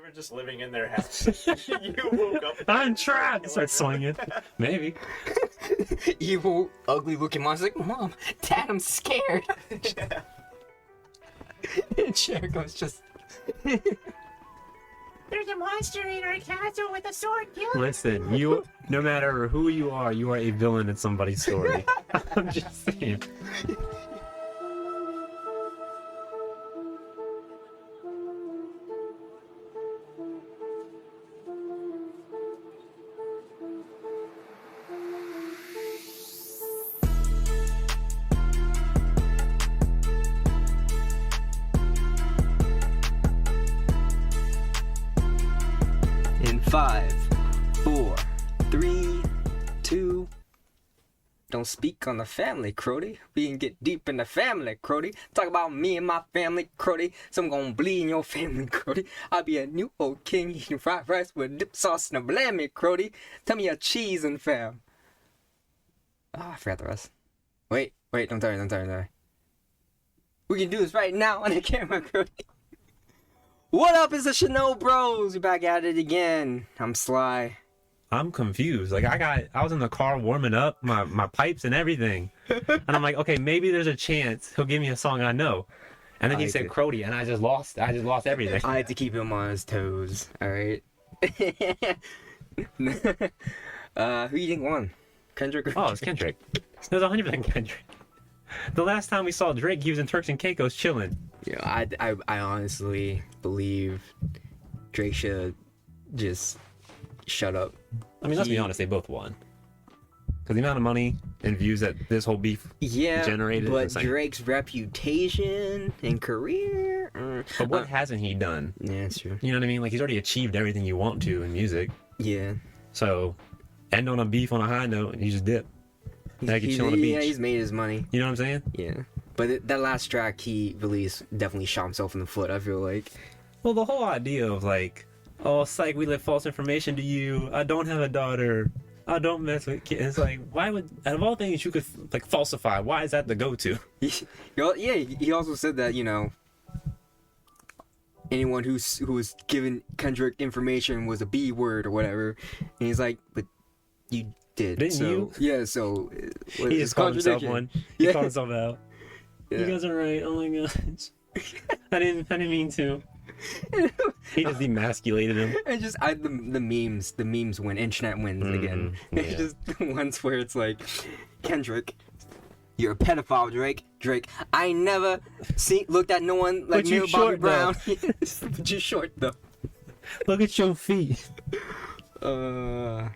were just living in their house. You woke up. I'm trapped. Start swinging. Maybe. Evil, ugly-looking monster. Like, Mom, Dad, I'm scared. Yeah. And Jericho's just. There's a monster in our castle with a sword. Kill it. Listen, you. No matter who you are a villain in somebody's story. I'm just saying. In 5, 4, 3, 2. Don't speak on the family, Crody. We can get deep in the family, Crody. Talk about me and my family, Crody. Some gonna bleed in your family, Crody. I'll be a new old king eating fried rice with dip sauce and a blammy, Crody. Tell me your cheese and fam. Oh, I forgot the rest. Wait, don't tell me. We can do this right now on the camera, Crody. What up, it's the Chanel Bros. We're back at it again. I'm Sly. I'm confused. Like I was in the car warming up my pipes and everything, and I'm like, okay, maybe there's a chance he'll give me a song I know, and then he said Crody, and I just lost everything. I had to keep him on his toes. All right. Who you think won? Kendrick? Oh, it's Kendrick. It was 100% Kendrick. The last time we saw Drake, he was in Turks and Caicos chilling. Yeah, I honestly believe Drake should just shut up. I mean, let's be honest, they both won. Because the amount of money and views that this whole beef generated. But Drake's reputation and career. But what hasn't he done? Yeah, that's true. You know what I mean? Like, he's already achieved everything you want to in music. Yeah. So, end on a beef on a high note, and you just dip. Now you can chill on the beach. Yeah, he's made his money. You know what I'm saying? Yeah. But that last track he released definitely shot himself in the foot, I feel like. Well, the whole idea of like, oh, psych, we let false information to you. I don't have a daughter. I don't mess with kids. It's like, why would, out of all things you could like falsify, why is that the go-to? He also said that, you know, anyone who was given Kendrick information was a B word or whatever. And he's like, but you did. Didn't you? Yeah, so he just called himself one. He called himself out. Yeah. You guys are right. Oh my gosh. I didn't mean to. He just emasculated him. And just the memes win. Internet wins again. Yeah. It's just the ones where it's like, Kendrick, you're a pedophile, Drake. I ain't never looked at no one like me or Bobby Brown. But you're short though. Look at your feet. Did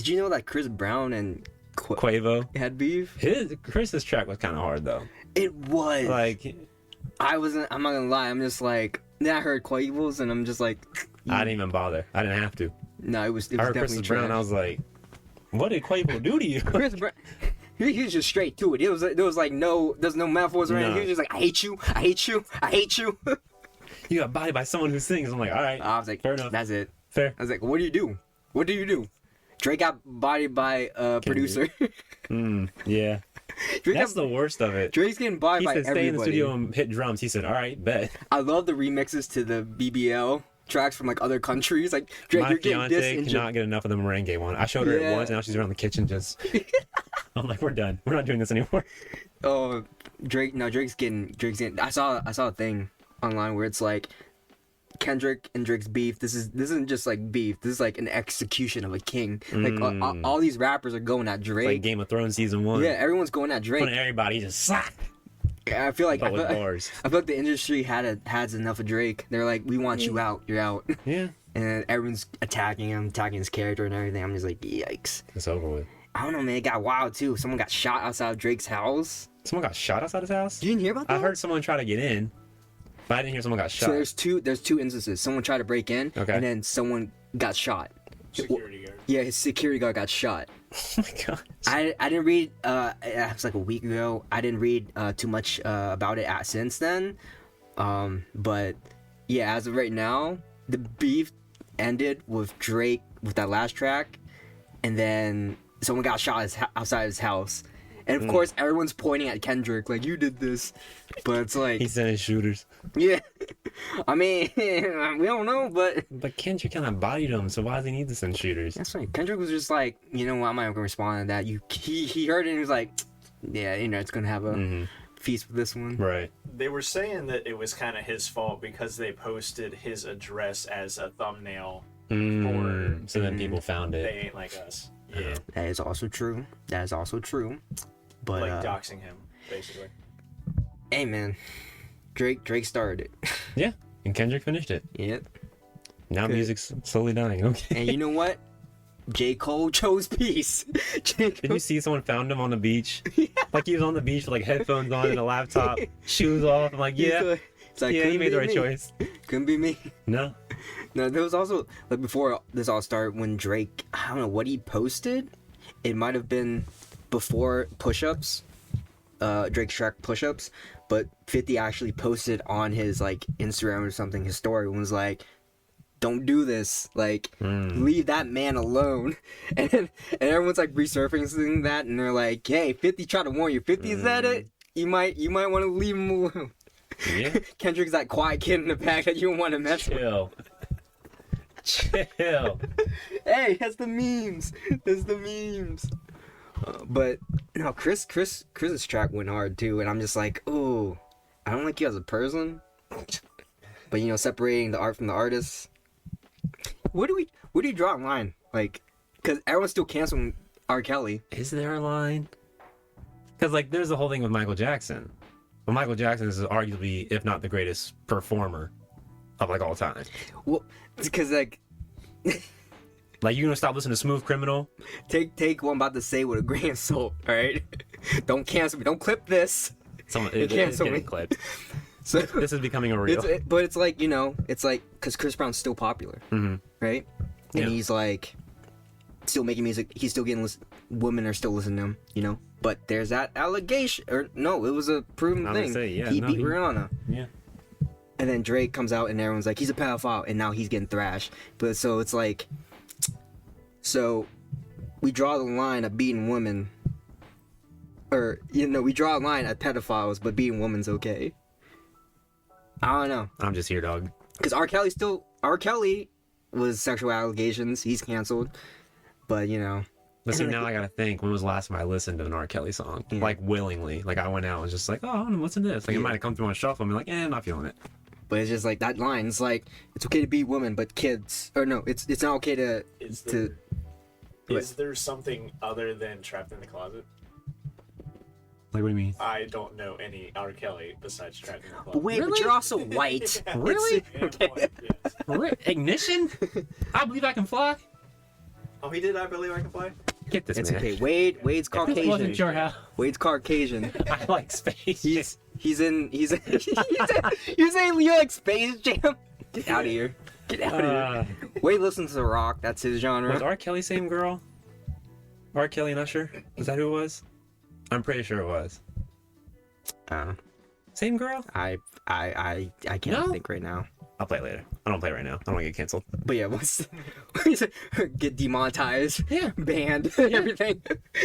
you know that Chris Brown and Quavo had beef? Chris's track was kind of hard though. It was. Like, I'm not gonna lie. I'm just like, then I heard Quavo's and I'm just like, I didn't even bother. I didn't have to. No, it was I heard definitely Chris Brown. trash. I was like, what did Quavo do to you? Chris Brown, he was just straight to it. There was like there's no metaphors or anything. He was just like, I hate you. You got bodied by someone who sings. I'm like, all right. I was like, fair enough. That's it. Fair. I was like, what do you do? Drake got bodied by a producer. Yeah. That's the worst of it. Drake's getting bodied by everybody. He said, stay in the studio and hit drums. He said, all right, bet. I love the remixes to the BBL tracks from like other countries. Like, Drake, you're getting this. My fiance cannot get enough of the merengue one. I showed her it once, and now she's around the kitchen just... I'm like, we're done. We're not doing this anymore. Oh, Drake's getting... I saw a thing online where it's like, Kendrick and Drake's beef. This isn't just like beef. This is like an execution of a king. Like all these rappers are going at Drake. Like Game of Thrones season 1. Yeah, everyone's going at Drake. In front of everybody, just slap. I feel like bars. I feel like the industry has enough of Drake. They're like, we want you out. You're out. Yeah. And everyone's attacking him, attacking his character and everything. I'm just like, yikes. It's over with. I don't know, man. It got wild too. Someone got shot outside of Drake's house. Someone got shot outside his house? You didn't hear about that? I heard someone try to get in. But I didn't hear someone got shot. So there's two instances. Someone tried to break in, and then someone got shot. Security guard. Yeah, his security guard got shot. Oh my god. I didn't read. It was like a week ago. I didn't read too much about it since then. But yeah, as of right now, the beef ended with Drake with that last track, and then someone got shot outside his house. And of course, everyone's pointing at Kendrick like, you did this. But it's like... He sent his shooters. Yeah. I mean, we don't know, but But Kendrick kind of bodied him, so why does he need to send shooters? that's right. Kendrick was just like, you know what? I'm not gonna respond to that. He heard it and he was like, yeah, it's gonna have a feast with this one. Right. They were saying that it was kind of his fault because they posted his address as a thumbnail. So then people found They it. ain't like us. Yeah. That is also true. But Like doxing him, basically. hey, man, Drake started it. Yeah, and Kendrick finished it. Yep. Now Good. music's slowly dying. Okay. And you know what? J. Cole chose peace. Did you see someone found him on the beach? Like he was on the beach with like headphones on and a laptop, shoes off. I'm like, yeah, It's like, yeah, he couldn't made the be right me. choice. Couldn't be me. No, No, there was also like before this all started when Drake, I don't know what he posted. It might have been before push-ups, Drake's track push-ups, but 50 actually posted on his like Instagram or something. His story and was like, "Don't do this. Like, leave that man alone." And everyone's like resurfacing that, and they're like, "Hey, 50 tried to warn you. 50 said it. You might want to leave him alone." yeah, Kendrick's that quiet kid in the back that you don't want to mess with. chill, chill. Hey, that's the memes. That's the memes. But no, Chris's track went hard too, and I'm just like, oh, I don't like you as a person. But separating the art from the artist. Where do you draw a line? Like, because everyone's still canceling R. Kelly. Is there a line? Because like, there's the whole thing with Michael Jackson. Well, Michael Jackson is arguably, if not the greatest performer of like all time. Well, because like, Like, you gonna stop listening to Smooth Criminal? take what I'm about to say with a grain of salt. All right, don't cancel me. Don't clip this. Someone, You it's cancel getting me. clipped. So This is becoming a real. but it's like it's like because Chris Brown's still popular, right? And Yeah. he's like still making music. He's still getting women are still listening to him, But there's that allegation, or no, it was a proven I was thing. gonna say, yeah, he no, beat he- Rihanna. Yeah. And then Drake comes out and everyone's like, he's a pedophile, and now he's getting thrashed. But so it's like, so we draw the line of beating women, or we draw a line at pedophiles, but beating women's okay. I don't know, I'm just here, dog. because R. Kelly was sexual allegations. He's canceled, but But see, now I gotta think, when was the last time I listened to an R. Kelly song? Yeah. Like, willingly. Like, I went out and was just like, oh, I don't know, what's in this? Like, it Yeah. might have come through on shuffle. I'm like, I'm not feeling it. But it's just like that line. It's like it's okay to beat women, but kids, or no, it's not okay to Is to. there something other than Trapped in the Closet? Like, what do you mean? I don't know any R. Kelly besides Trapped in the Closet. But wait, but you're also white. Really? Yeah, Okay. what? Yes. Ignition? I believe I can fly? Oh, he did I Believe I Can Fly? Get this, It's man. okay. Wade's This wasn't Caucasian. your house. Wade's Caucasian. I like space. He's in you saying you like Space Jam? Get out of here. Get out of Uh, here. Wade listens to rock. That's his was genre. R. Kelly same girl? R. Kelly and Usher? Is that who it was? I'm pretty sure it was. Same girl? I can't No? think right now. I'll play it later. I don't play it right now. I don't want to get canceled. But yeah, get demonetized, Yeah. banned, everything.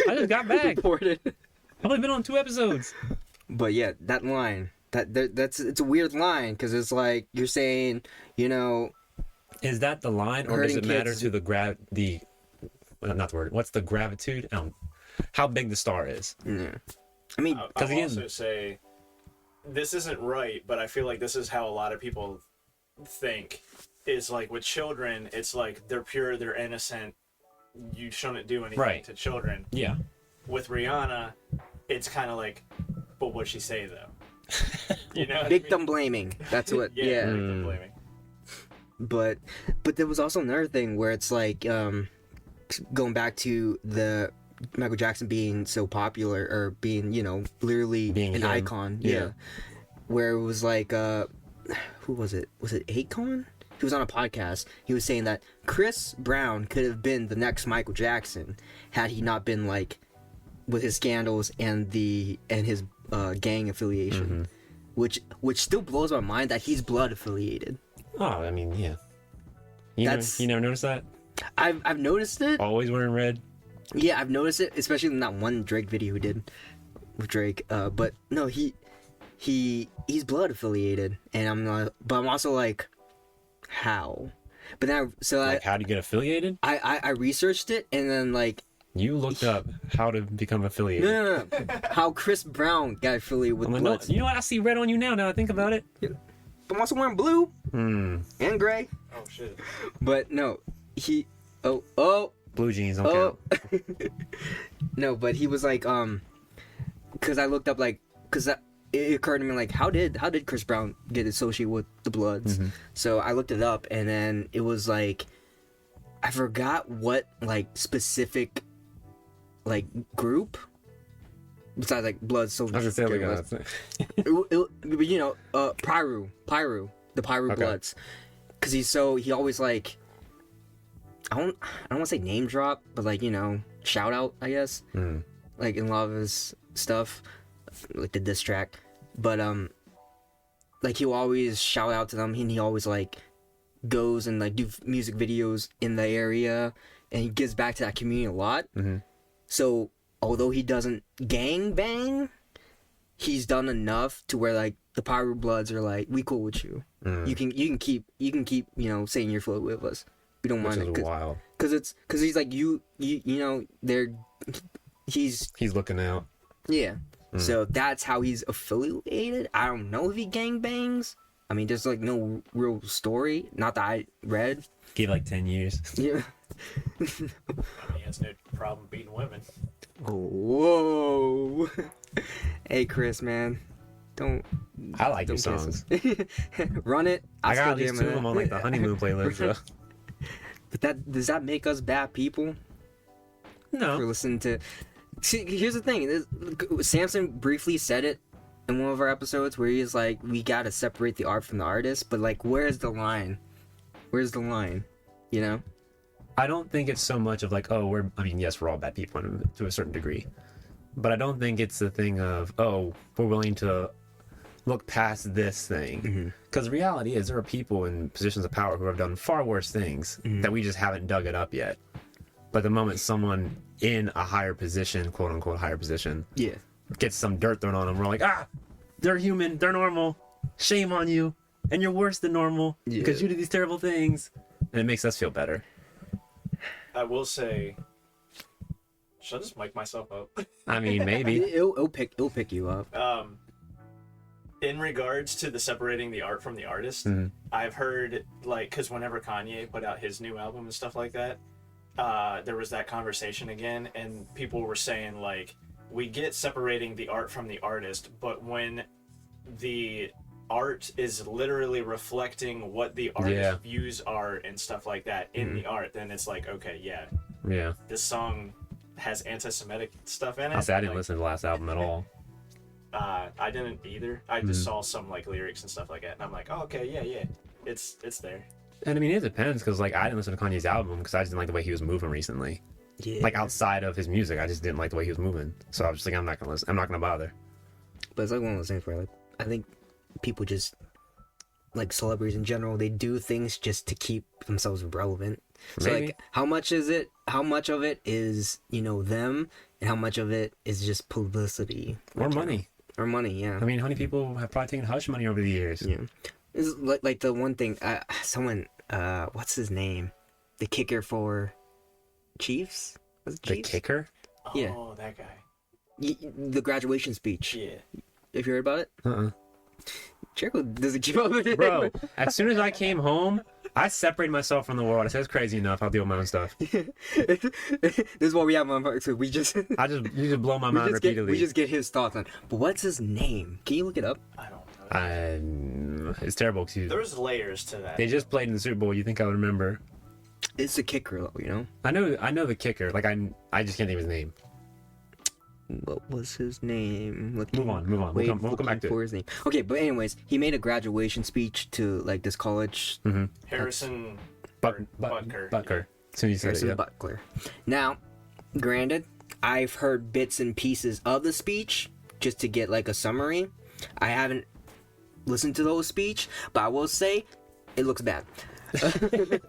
I just got back. Reported. I've only been on 2 episodes. But yeah, that line, that's it's a weird line because it's like you're saying, Is that the line, or does Hurting it matter kids. to not the word? What's the gravitude? How big the star is? yeah. I mean, I'll 'Cause again- also say this isn't right, but I feel like this is how a lot of people think. Is like with children, it's like they're pure, they're innocent. You shouldn't do anything Right. to children. Yeah. With Rihanna, it's kind of like, but what'd she say though? You know, what I victim mean? blaming. That's what. Yeah, Yeah. victim blaming. But there was also another thing where it's like going back to the Michael Jackson being so popular or being literally Being an him. icon. Yeah. Where it was like who was it? Was it Akon? He was on a podcast. He was saying that Chris Brown could have been the next Michael Jackson had he not been like with his scandals and his gang affiliation, which still blows my mind that he's blood affiliated. Oh, I mean, yeah. That's- You never noticed that? I've noticed it. Always wearing red. Yeah, I've noticed it, especially in that one Drake video he did with Drake. But no, he's blood affiliated, and I'm also like, how? But then how do you get affiliated? I researched it, and then like you looked up how to become affiliated. no. How Chris Brown got affiliated with I'm like, Bloods. no, you know what? I see red on you now. Now I think about it. But I'm also wearing blue and gray. Oh shit. But no, oh. Blue jeans don't count. No, but he was like, because I looked up like, because it occurred to me like, how did Chris Brown get associated with the Bloods? Mm-hmm. So I looked it up, and then it was like, I forgot what like specific like group besides like Bloods. So I was gonna say but you know, Pyru, the Pyru Okay. Bloods, because he always like. I don't want to say name drop, but like, you know, shout out, I guess. Like in a lot of his stuff, like the diss track. But like he'll always shout out to them, and he always like goes and like do music videos in the area, and he gives back to that community a lot. So although he doesn't gang bang, he's done enough to where like the Pyro Bloods are like, we cool with you. You can keep you know, saying your flow with us. We don't mind it. Wild. Because he's like you know, he's looking out. yeah. So that's how he's affiliated. I don't know if he gangbangs. I mean, there's like no real story. Not that I read. Give like 10 years. Yeah. I mean, he has no problem beating women. Whoa. Hey, Chris, man. Don't. I like your don't songs. Run it. I got still at least jam 2 it. of them on like the honeymoon playlist. So. But does that make us bad people for No. listening to? See, here's the thing. Samson briefly said it in one of our episodes where he's like, "We gotta separate the art from the artist," but like, where's the line? Where's the line? You know? I don't think it's so much of like, oh, yes, we're all bad people to a certain degree. But I don't think it's the thing of, oh, we're willing to look past this thing. Because the reality is there are people in positions of power who have done far worse things that we just haven't dug it up yet. But the moment someone in a higher position, quote unquote higher position, Yeah. gets some dirt thrown on them, we're like, they're human, they're normal, shame on you, and you're worse than normal because you did these terrible things. And it makes us feel better. I will say, should I just mic myself up? I mean, maybe. It'll pick you up. In regards to the separating the art from the artist, I've heard like, because whenever Kanye put out his new album and stuff like that, there was that conversation again, and people were saying like, we get separating the art from the artist, but when the art is literally reflecting what the artist's views are and stuff like that in the art, then it's like, okay, yeah, this song has anti-Semitic stuff in it. I'll say I didn't like, listen to the last album at all. I didn't either. I just saw some like lyrics and stuff like that, and I'm like, oh, okay, yeah, it's there. And I mean, it depends, because like I didn't listen to Kanye's album because I just didn't like the way he was moving recently. Yeah. Like outside of his music, I just didn't like the way he was moving. So I was just like, I'm not gonna listen. I'm not gonna bother. But it's like one of those things where like, I think people just, like celebrities in general, they do things just to keep themselves relevant. So Maybe. like, how much of it is, you know, them, and how much of it is just publicity Or money. or money? Yeah. I mean, how many people have probably taken hush money over the years? Yeah. It's like the one thing, someone, what's his name? The kicker for Chiefs? Was it The Chiefs? kicker? Yeah. Oh, that guy. The graduation speech. Yeah. Have you heard about it? Jericho doesn't keep up with it. Bro, as soon as I came home, I separated myself from the world. I said, it's crazy enough. I'll deal with my own stuff. This is what we have on. So we just You just blow my mind repeatedly. we just get his thoughts on. But what's his name? Can you look it up? I don't know. It's terrible because There's layers to that. they just played in the Super Bowl. You think I would remember? It's the kicker, though. You know. I know the kicker. Like I just can't think of his name. What was his name? Move on. We'll come back to it. for his name. Okay, but anyways, he made a graduation speech to like this college. Harrison Butker. Butker. As soon as you said Harrison it, yeah. Butker. Now, granted, I've heard bits and pieces of the speech just to get like a summary. I haven't listened to the whole speech, but I will say it looks bad. I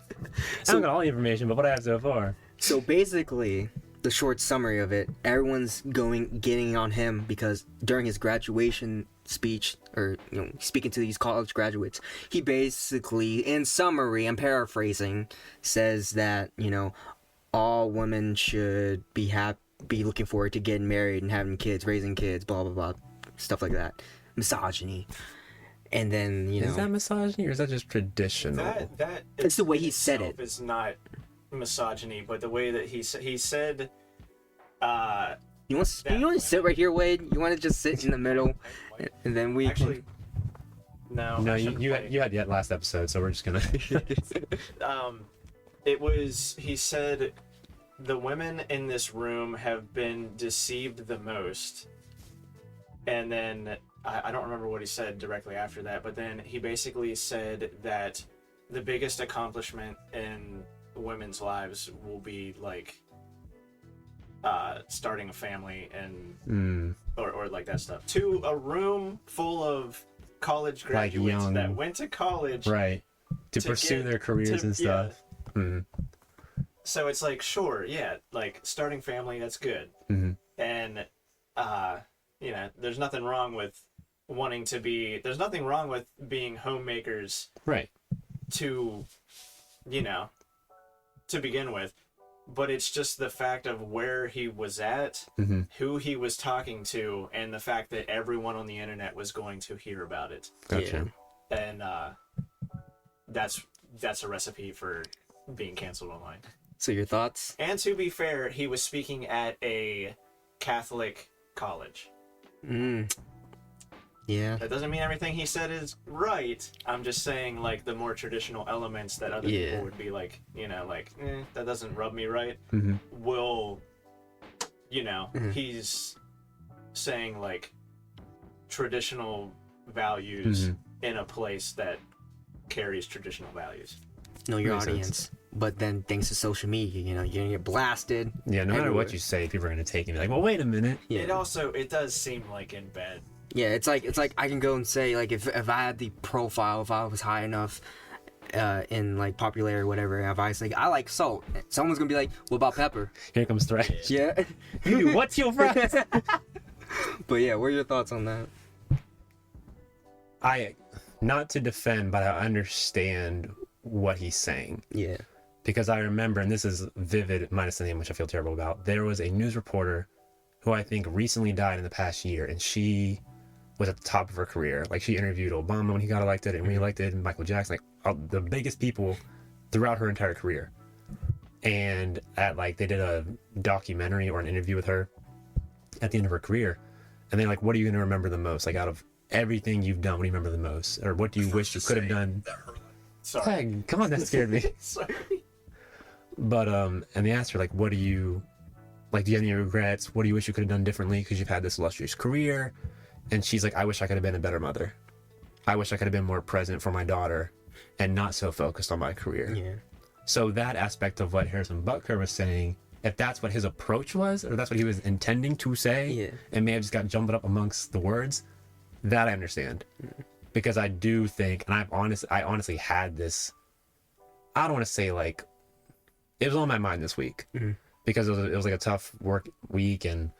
don't got all the information, but what I have so far. So basically, the short summary of it, everyone's getting on him because during his graduation speech, or speaking to these college graduates, he basically, in summary, I'm paraphrasing, says that all women should be looking forward to getting married and having kids, raising kids, blah blah blah, stuff like that. Misogyny. And then is that misogyny or is that just traditional? That it's the way he said it. It's not misogyny, but the way that he said. You want to sit right here, Wade? You want to just sit in the middle, and then we actually. No, you had the last episode, so we're just gonna. It was. He said, the women in this room have been deceived the most, and then I don't remember what he said directly after that, but then he basically said that the biggest accomplishment in women's lives will be like starting a family and or like that stuff, to a room full of college graduates that went to college, right, to pursue their careers and stuff. So it's like, sure, yeah, like starting family, that's good. And there's nothing wrong with there's nothing wrong with being homemakers, right, to begin with. But it's just the fact of where he was at, who he was talking to, and the fact that everyone on the internet was going to hear about it. Gotcha. And that's a recipe for being canceled online. So your thoughts? And to be fair, he was speaking at a Catholic college. Yeah. That doesn't mean everything he said is right. I'm just saying, like, the more traditional elements that other people would be like, that doesn't rub me right. Will, he's saying, like, traditional values in a place that carries traditional values. Know your audience. But then thanks to social media, you're gonna get blasted. Yeah, no matter what you say, people are gonna take it and be like, well, wait a minute. Yeah. It does seem like in bed. Yeah, it's like I can go and say, like, if I had the profile, if I was high enough in like popularity or whatever, if I was like, I like salt, someone's gonna be like, what about pepper? Here comes threat. Yeah. Dude, what's your fries? But yeah, what are your thoughts on that? Not to defend, but I understand what he's saying. Yeah. Because I remember, and this is vivid, minus the name, which I feel terrible about, there was a news reporter who I think recently died in the past year, and she was at the top of her career. Like, she interviewed Obama when he got elected and re-elected, and Michael Jackson, like the biggest people throughout her entire career. And they did a documentary or an interview with her at the end of her career, and they're like, what are you going to remember the most? Like, out of everything you've done, what do you remember the most? Or what do you wish you could have done? Sorry. Hey, come on, that scared me. Sorry. But and they asked her, like, do you have any regrets? What do you wish you could have done differently because you've had this illustrious career? And she's like, I wish I could have been a better mother. I wish I could have been more present for my daughter and not so focused on my career. Yeah. So that aspect of what Harrison Butker was saying, if that's what his approach was, or that's what he was intending to say, and may have just got jumbled up amongst the words, that I understand. Because I do think, and I honestly had this, I don't want to say, like, it was on my mind this week. Because it was like a tough work week, and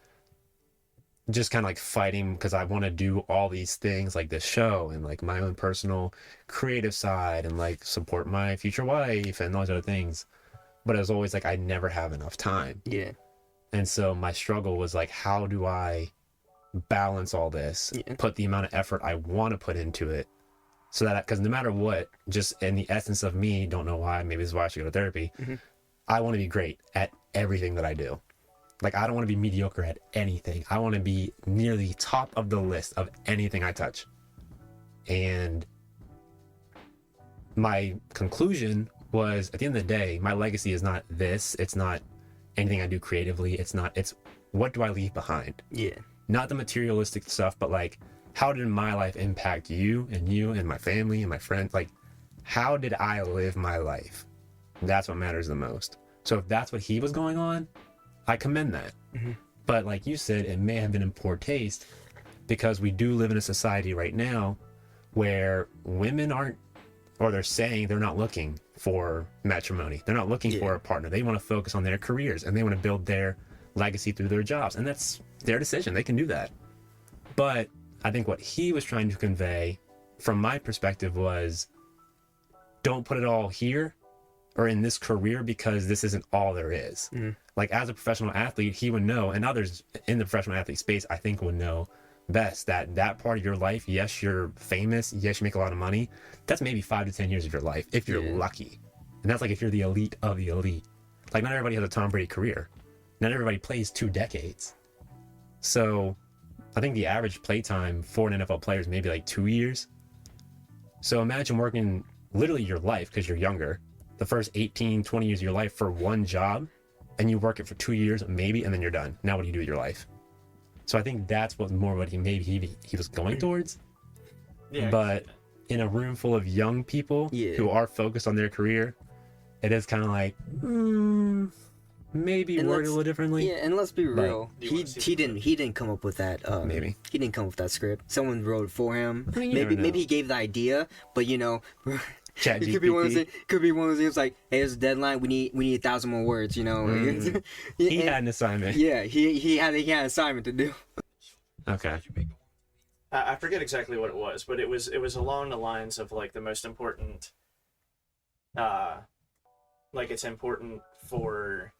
just kind of like fighting because I want to do all these things, like this show and like my own personal creative side, and like support my future wife and those other things. But it was always like I never have enough time. Yeah. And so my struggle was like, how do I balance all this, put the amount of effort I want to put into it, so that, because no matter what, just in the essence of me, don't know why, maybe this is why I should go to therapy, I want to be great at everything that I do. Like, I don't want to be mediocre at anything. I want to be near the top of the list of anything I touch. And my conclusion was, at the end of the day, my legacy is not this. It's not anything I do creatively. It's what do I leave behind? Yeah. Not the materialistic stuff, but like, how did my life impact you and my family and my friends? Like, how did I live my life? That's what matters the most. So if that's what he was going on, I commend that. But like you said, it may have been in poor taste, because we do live in a society right now where women aren't, or they're saying they're not looking for matrimony. They're not looking for a partner. They want to focus on their careers, and they want to build their legacy through their jobs. And that's their decision. They can do that. But I think what he was trying to convey, from my perspective, was don't put it all here or in this career because this isn't all there is. Like, as a professional athlete, he would know, and others in the professional athlete space, I think, would know best that part of your life, yes, you're famous, yes, you make a lot of money, that's maybe 5 to 10 years of your life if you're lucky. And that's like if you're the elite of the elite. Like, not everybody has a Tom Brady career. Not everybody plays 2 decades. So I think the average play time for an NFL player is maybe like 2 years. So imagine working literally your life, because you're younger, the first 18, 20 years of your life for one job, and you work it for 2 years maybe, and then you're done. Now what do you do with your life? So I think that's what he was going towards. Yeah. But in a room full of young people who are focused on their career, it is kind of like, maybe word a little differently. Yeah, and let's be real. He didn't come up with that. Maybe he didn't come up with that script. Someone wrote it for him. I mean, maybe he gave the idea, but you know, Chat it could be one of those. Could be one of those things like, hey, there's a deadline. We need 1,000 more words. You know. He had an assignment. Yeah, he had an assignment to do. Okay. I forget exactly what it was, but it was along the lines of like the most important. Like, it's important for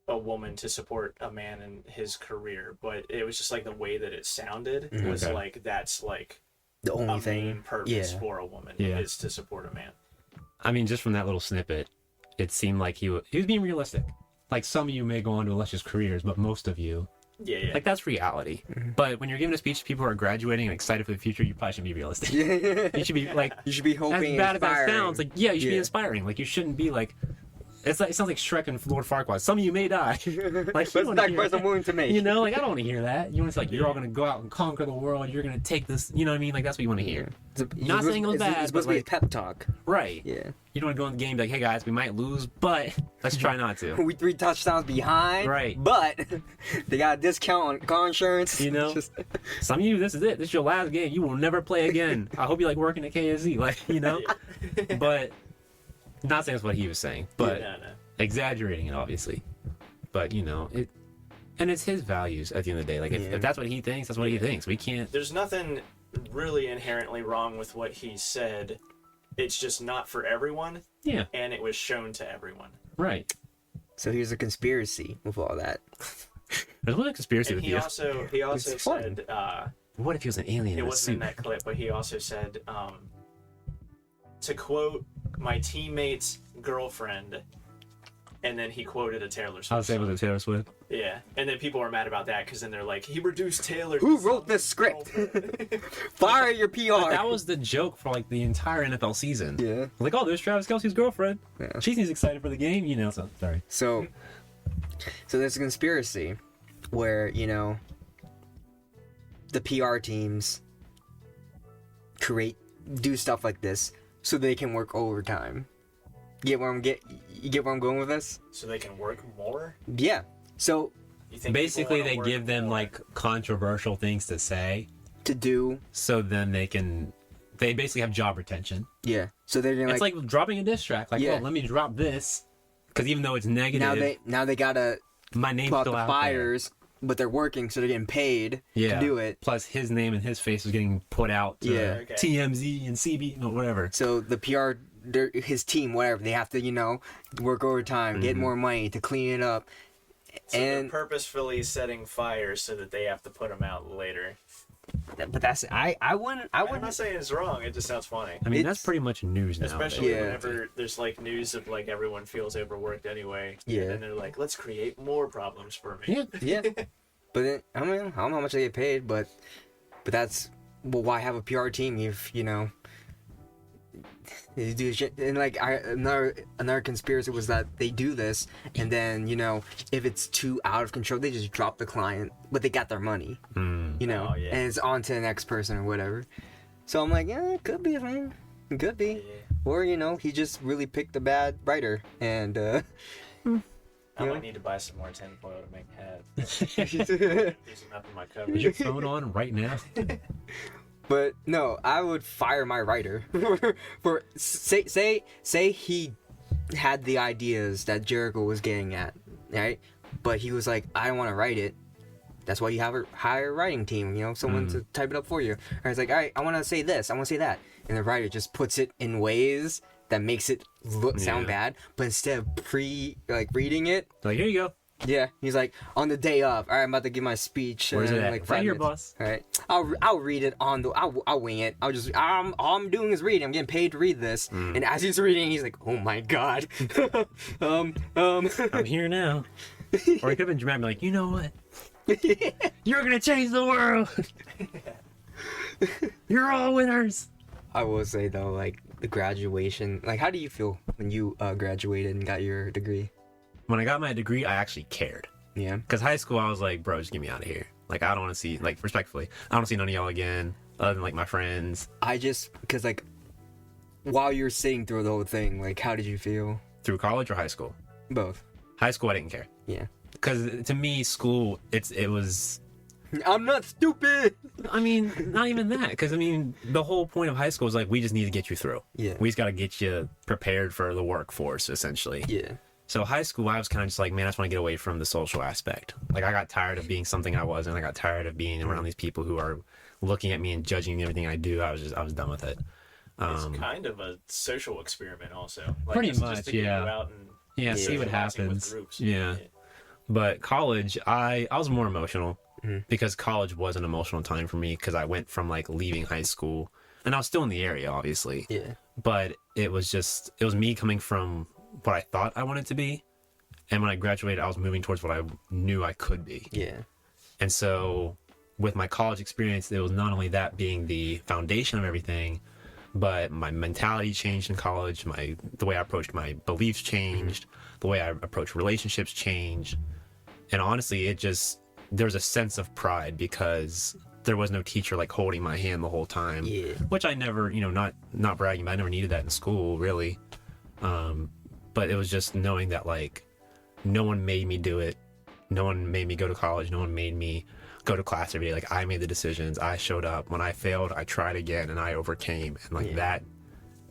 a woman to support a man in his career, but it was just like the way that it sounded was like that's like The only a thing. main purpose for a woman is to support a man. I mean, just from that little snippet, it seemed like he was being realistic. Like, some of you may go on to illustrious careers, but most of you, like, that's reality. But when you're giving a speech to people who are graduating and excited for the future, you probably shouldn't be realistic. You should be like, you should be hoping. As bad as that inspiring. sounds, like, you should be inspiring. Like, you shouldn't be like. It sounds like Shrek and Lord Farquaad. Some of you may die. Like, Let's not press a wound to me. You know, like, I don't want to hear that. You want to say, like, you're all going to go out and conquer the world. You're going to take this. You know what I mean? Like, that's what you want to hear. Not saying it was bad. It's supposed to be a pep talk. Right. Yeah. You don't want to go in the game and be like, hey, guys, we might lose, but let's try not to. We 3 touchdowns behind. Right. But they got a discount on car insurance. You know? Some of you, this is it. This is your last game. You will never play again. I hope you like working at KSZ. Like, you know? But, not saying that's what he was saying, but exaggerating it, obviously. But, you know, and it's his values at the end of the day. Like, if that's what he thinks, that's what he thinks. We can't. There's nothing really inherently wrong with what he said. It's just not for everyone. Yeah. And it was shown to everyone. Right. So here's a conspiracy with all that. There's one conspiracy And with he you. also said, what if he was an alien it in a wasn't in suit? that clip, but he also said, to quote my teammate's girlfriend, and then he quoted a Taylor Swift. I'll say it was a Taylor Swift. Yeah, and then people were mad about that because then they're like, he reduced Taylor. Who wrote this script? Fire your PR. But that was the joke for like the entire NFL season. Yeah. Like, oh, there's Travis Kelce's girlfriend. Yeah. She seems excited for the game, you know. So sorry. So there's a conspiracy where, you know, the PR teams do stuff like this so they can work overtime. You get where I'm going with this? So they can work more? Yeah. So You think Basically, people they wanna give work them more? like controversial things to say, to do, so then they basically have job retention. yeah. So they're gonna It's like dropping a diss track. Like, Yeah. well, let me drop this, because even though it's negative, now they gotta my name's put out still the out fires, but they're working, so they're getting paid there. to do it. Plus, his name and his face is getting put out to Yeah. Okay. TMZ and CB, whatever. So the PR, his team, whatever, they have to, you know, work overtime, get more money to clean it up. So And they're purposefully setting fires so that they have to put them out later. but that's I wouldn't I'm not saying it's wrong. It just sounds funny. I mean, It's- that's pretty much news now. Especially Yeah. whenever there's like news of like everyone feels overworked anyway. Yeah. And then they're like, let's create more problems for me. Yeah. yeah. But then, I mean, I don't know how much they get paid, but that's, well, why have a PR team if, you know, you do shit. And like another conspiracy was that they do this, and then, you know, if it's too out of control, they just drop the client, but they got their money, you know, Oh, yeah. and it's on to the next person or whatever. So I'm like, yeah, it could be, man. It could be. Yeah. Or, you know, he just really picked a bad writer, and I Yeah. might need to buy some more tinfoil to make hats. There's enough in my Is cupboard. your phone on right now? But no, I would fire my writer for say he had the ideas that Jericho was getting at, right? But he was like, I don't want to write it. That's why you have a hire writing team, you know, someone to type it up for you. Or it's like, all right, I want to say this, I want to say that. And the writer just puts it in ways that makes it sound bad. But instead of reading it. Like, here you go. Yeah, he's like, on the day of, all right, I'm about to give my speech. Where's it at? Like Right here, 5 boss. minutes. All right, I'll read it on the. I'll wing it. All I'm doing is reading. I'm getting paid to read this. And as he's reading, he's like, oh my god. I'm here now. Or he could have been dramatic, like, you know what? You're gonna change the world. You're all winners. I will say though, like the graduation. Like, how do you feel when you graduated and got your degree? When I got my degree, I actually cared. Yeah. Because high school, I was like, bro, just get me out of here. Like, I don't want to see, like, respectfully, I don't want to see none of y'all again, other than, like, my friends. Because, like, while you were sitting through the whole thing, like, how did you feel? Through college or high school? Both. High school, I didn't care. Yeah. Because to me, school, it was... I'm not stupid! I mean, not even that. Because, I mean, the whole point of high school is, like, we just need to get you through. Yeah. We just got to get you prepared for the workforce, essentially. Yeah. So high school, I was kind of just like, man, I just want to get away from the social aspect. Like, I got tired of being something I wasn't. I got tired of being around these people who are looking at me and judging everything I do. I was done with it. It's kind of a social experiment, also. Like, Pretty it's much, just to get yeah. you out and See what socializing with happens. groups. Yeah. But college, I was more emotional because college was an emotional time for me because I went from like leaving high school and I was still in the area, obviously. Yeah. But it was me coming from what I thought I wanted to be. And when I graduated, I was moving towards what I knew I could be. Yeah. And so with my college experience, it was not only that being the foundation of everything, but my mentality changed in college. The way I approached my beliefs changed. The way I approached relationships changed. And honestly, there was a sense of pride because there was no teacher like holding my hand the whole time. Yeah. Which I never, not bragging, but I never needed that in school, really. But it was just knowing that like no one made me do it. No one made me go to college. No one made me go to class every day. Like, I made the decisions. I showed up. When I failed, I tried again and I overcame. And like that,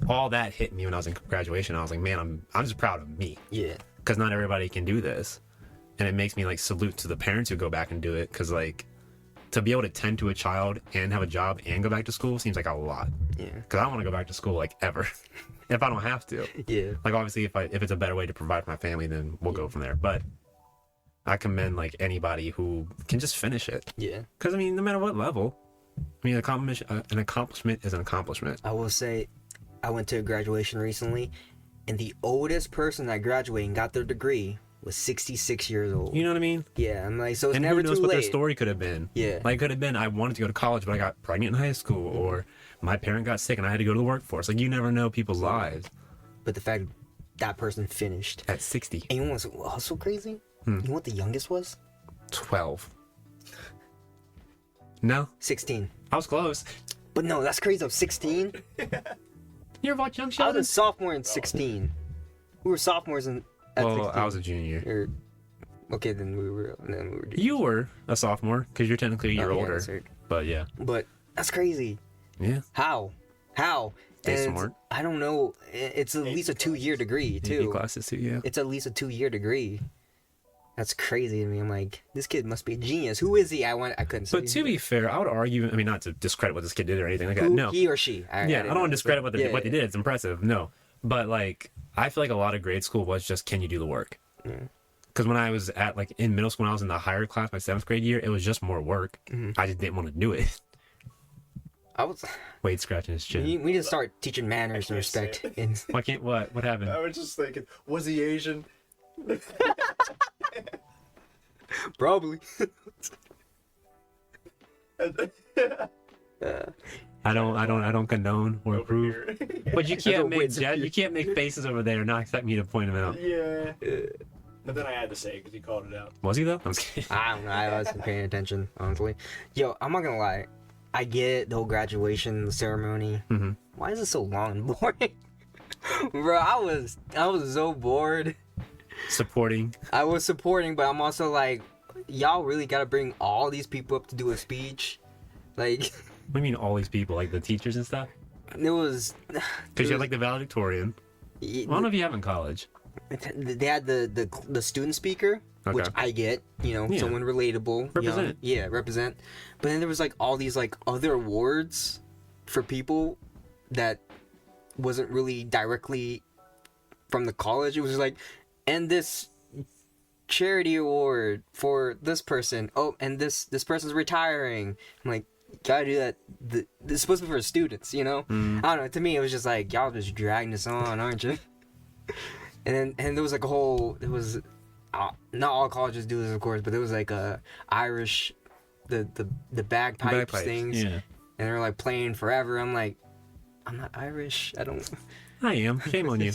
all that hit me when I was in graduation. I was like, man, I'm just proud of me. Yeah. Because not everybody can do this. And it makes me like salute to the parents who go back and do it. Because like to be able to tend to a child and have a job and go back to school seems like a lot. Yeah. Because I don't want to go back to school like ever. If I don't have to. Yeah. Like, obviously, if it's a better way to provide for my family, then we'll go from there. But I commend like anybody who can just finish it. Yeah. Because I mean, no matter what level, I mean, an accomplishment is an accomplishment. I will say, I went to a graduation recently, and the oldest person that graduated and got their degree was 66 years old. You know what I mean? Yeah, I'm like, so it's And never who knows too what late. their story could have been? Yeah. Like, it could have been I wanted to go to college, but I got pregnant in high school, or my parent got sick and I had to go to the workforce. Like, you never know people's lives. But the fact that person finished At 60. and you know what's also crazy? You know what the youngest was? 12. No, 16. I was close. But no, that's crazy. Of 16. You ever watch Young I was Sheldon? a sophomore in 16. We were sophomores at 16. I was a junior. Okay, then we were juniors. You were a sophomore because you're technically a year Oh, yeah, older. that's right. But yeah, But that's crazy. yeah. How? Stay And smart. I don't know. It's at least a 2-year degree AP too. classes too. Yeah. It's at least a 2-year degree. That's crazy to me. I'm like, this kid must be a genius. Who is he? I couldn't say. But to be fair, I would argue. I mean, not to discredit what this kid did or anything like that. Who, No. he or she. I don't want to discredit what they did. It's impressive. No, but like, I feel like a lot of grade school was just, can you do the work? Because when I was in middle school, when I was in the higher class, my 7th grade year, it was just more work. I just didn't want to do it. Wade scratching his chin. We need to start teaching manners and can't say respect. And Why can't what? What happened? I was just thinking, was he Asian? probably. I don't condone or approve. But you can't make faces over there and not expect me to point them out. Yeah. But then I had to say it because he called it out. Was he though? I'm just kidding. I don't know. I wasn't paying attention, honestly. Yo, I'm not gonna lie. I get the whole graduation ceremony. Why is it so long and boring? Bro, I was so bored. Supporting. I was supporting, but I'm also like, y'all really gotta bring all these people up to do a speech. Like, What do you mean all these people, like the teachers and stuff? it was. Because you had like the valedictorian. I don't know if you have in college. They had the student speaker, which I get, you know, someone relatable. Represent. Represent. But then there was like all these like other awards for people that wasn't really directly from the college. It was just like, and this charity award for this person. Oh, and this person's retiring. I'm like, gotta do that. This is supposed to be for students, you know? I don't know. To me, it was just like, y'all just dragging this on, aren't you? And there was like a whole, it was, not all colleges do this, of course, but there was like a Irish, the bagpipes things. Yeah. And they're like playing forever. I'm like, I'm not Irish. I am. Shame on you.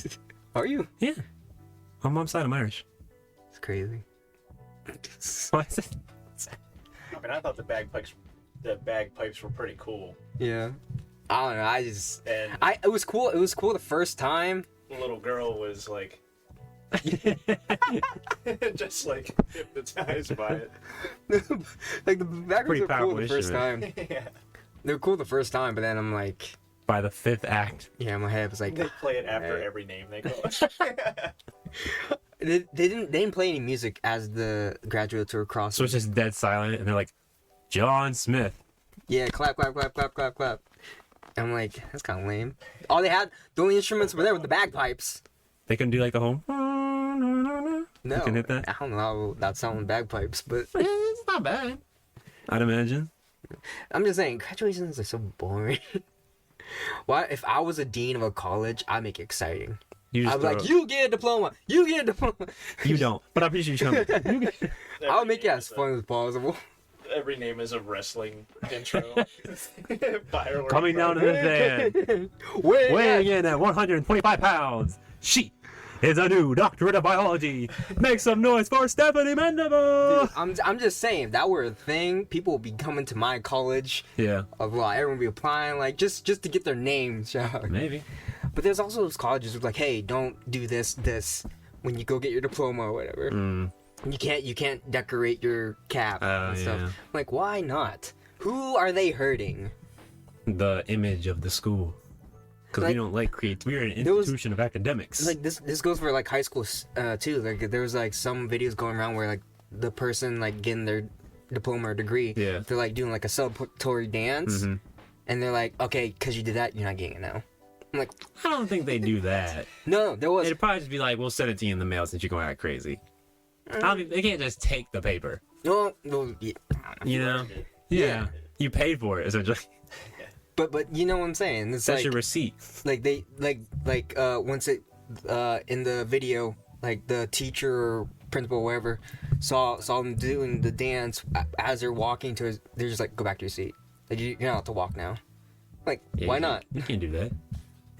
Are you? Yeah. On mom's side, I'm Irish. It's crazy. What is it? I mean, I thought the bagpipes were pretty cool. Yeah. I don't know. It was cool. It was cool the first time. The little girl was like, just like hypnotized by it. Like the bagpipes were cool the first time. Yeah. They were cool the first time, but then I'm like, by the fifth act. yeah, my head was like, they play it after every name they call it. They didn't play any music as the graduate tour crossed. So it's just dead silent, and they're like, John Smith. Yeah, clap, clap, clap, clap, clap, clap. And I'm like, that's kind of lame. All they had, the only instruments were there with the bagpipes. They couldn't do like the whole. No, you can hit that. I don't know how that sound with bagpipes, but It's not bad. I'd imagine. I'm just saying, graduations are so boring. Why? If I was a dean of a college, I'd make it exciting. I'd be like, you get a diploma. You get a diploma. You don't, but I'm pretty sure you come. I'll make it as fun as possible. Every name is a wrestling intro. Coming down to the stand, weighing in at 125 pounds, she is a new doctorate of biology. Make some noise for Stephanie Mendable. Dude, I'm just saying, if that were a thing, people would be coming to my college. Yeah. Everyone would be applying, like, just to get their names out. Maybe. But there's also those colleges who are like, hey, don't do this when you go get your diploma or whatever. You can't decorate your cap and stuff. Yeah. I'm like, why not? Who are they hurting? The image of the school. Because we don't like create. We're an institution of academics. Like this goes for like high school too. Like there was like some videos going around where like the person like getting their diploma or degree, they're like doing like a celebratory dance, and they're like, okay, because you did that, you're not getting it now. I'm like, I don't think they do that. No, there was. It'd probably just be like, we'll send it to you in the mail since you're going to act crazy. I don't think they can't just take the paper. No, yeah. You know? Yeah. You paid for it, essentially. But you know what I'm saying? It's That's like, your receipt. Like they once it in the video, like the teacher or principal or whatever saw them doing the dance as they're walking to they're just like, go back to your seat. Like you're not allowed to walk now. Like why not? You can't do that.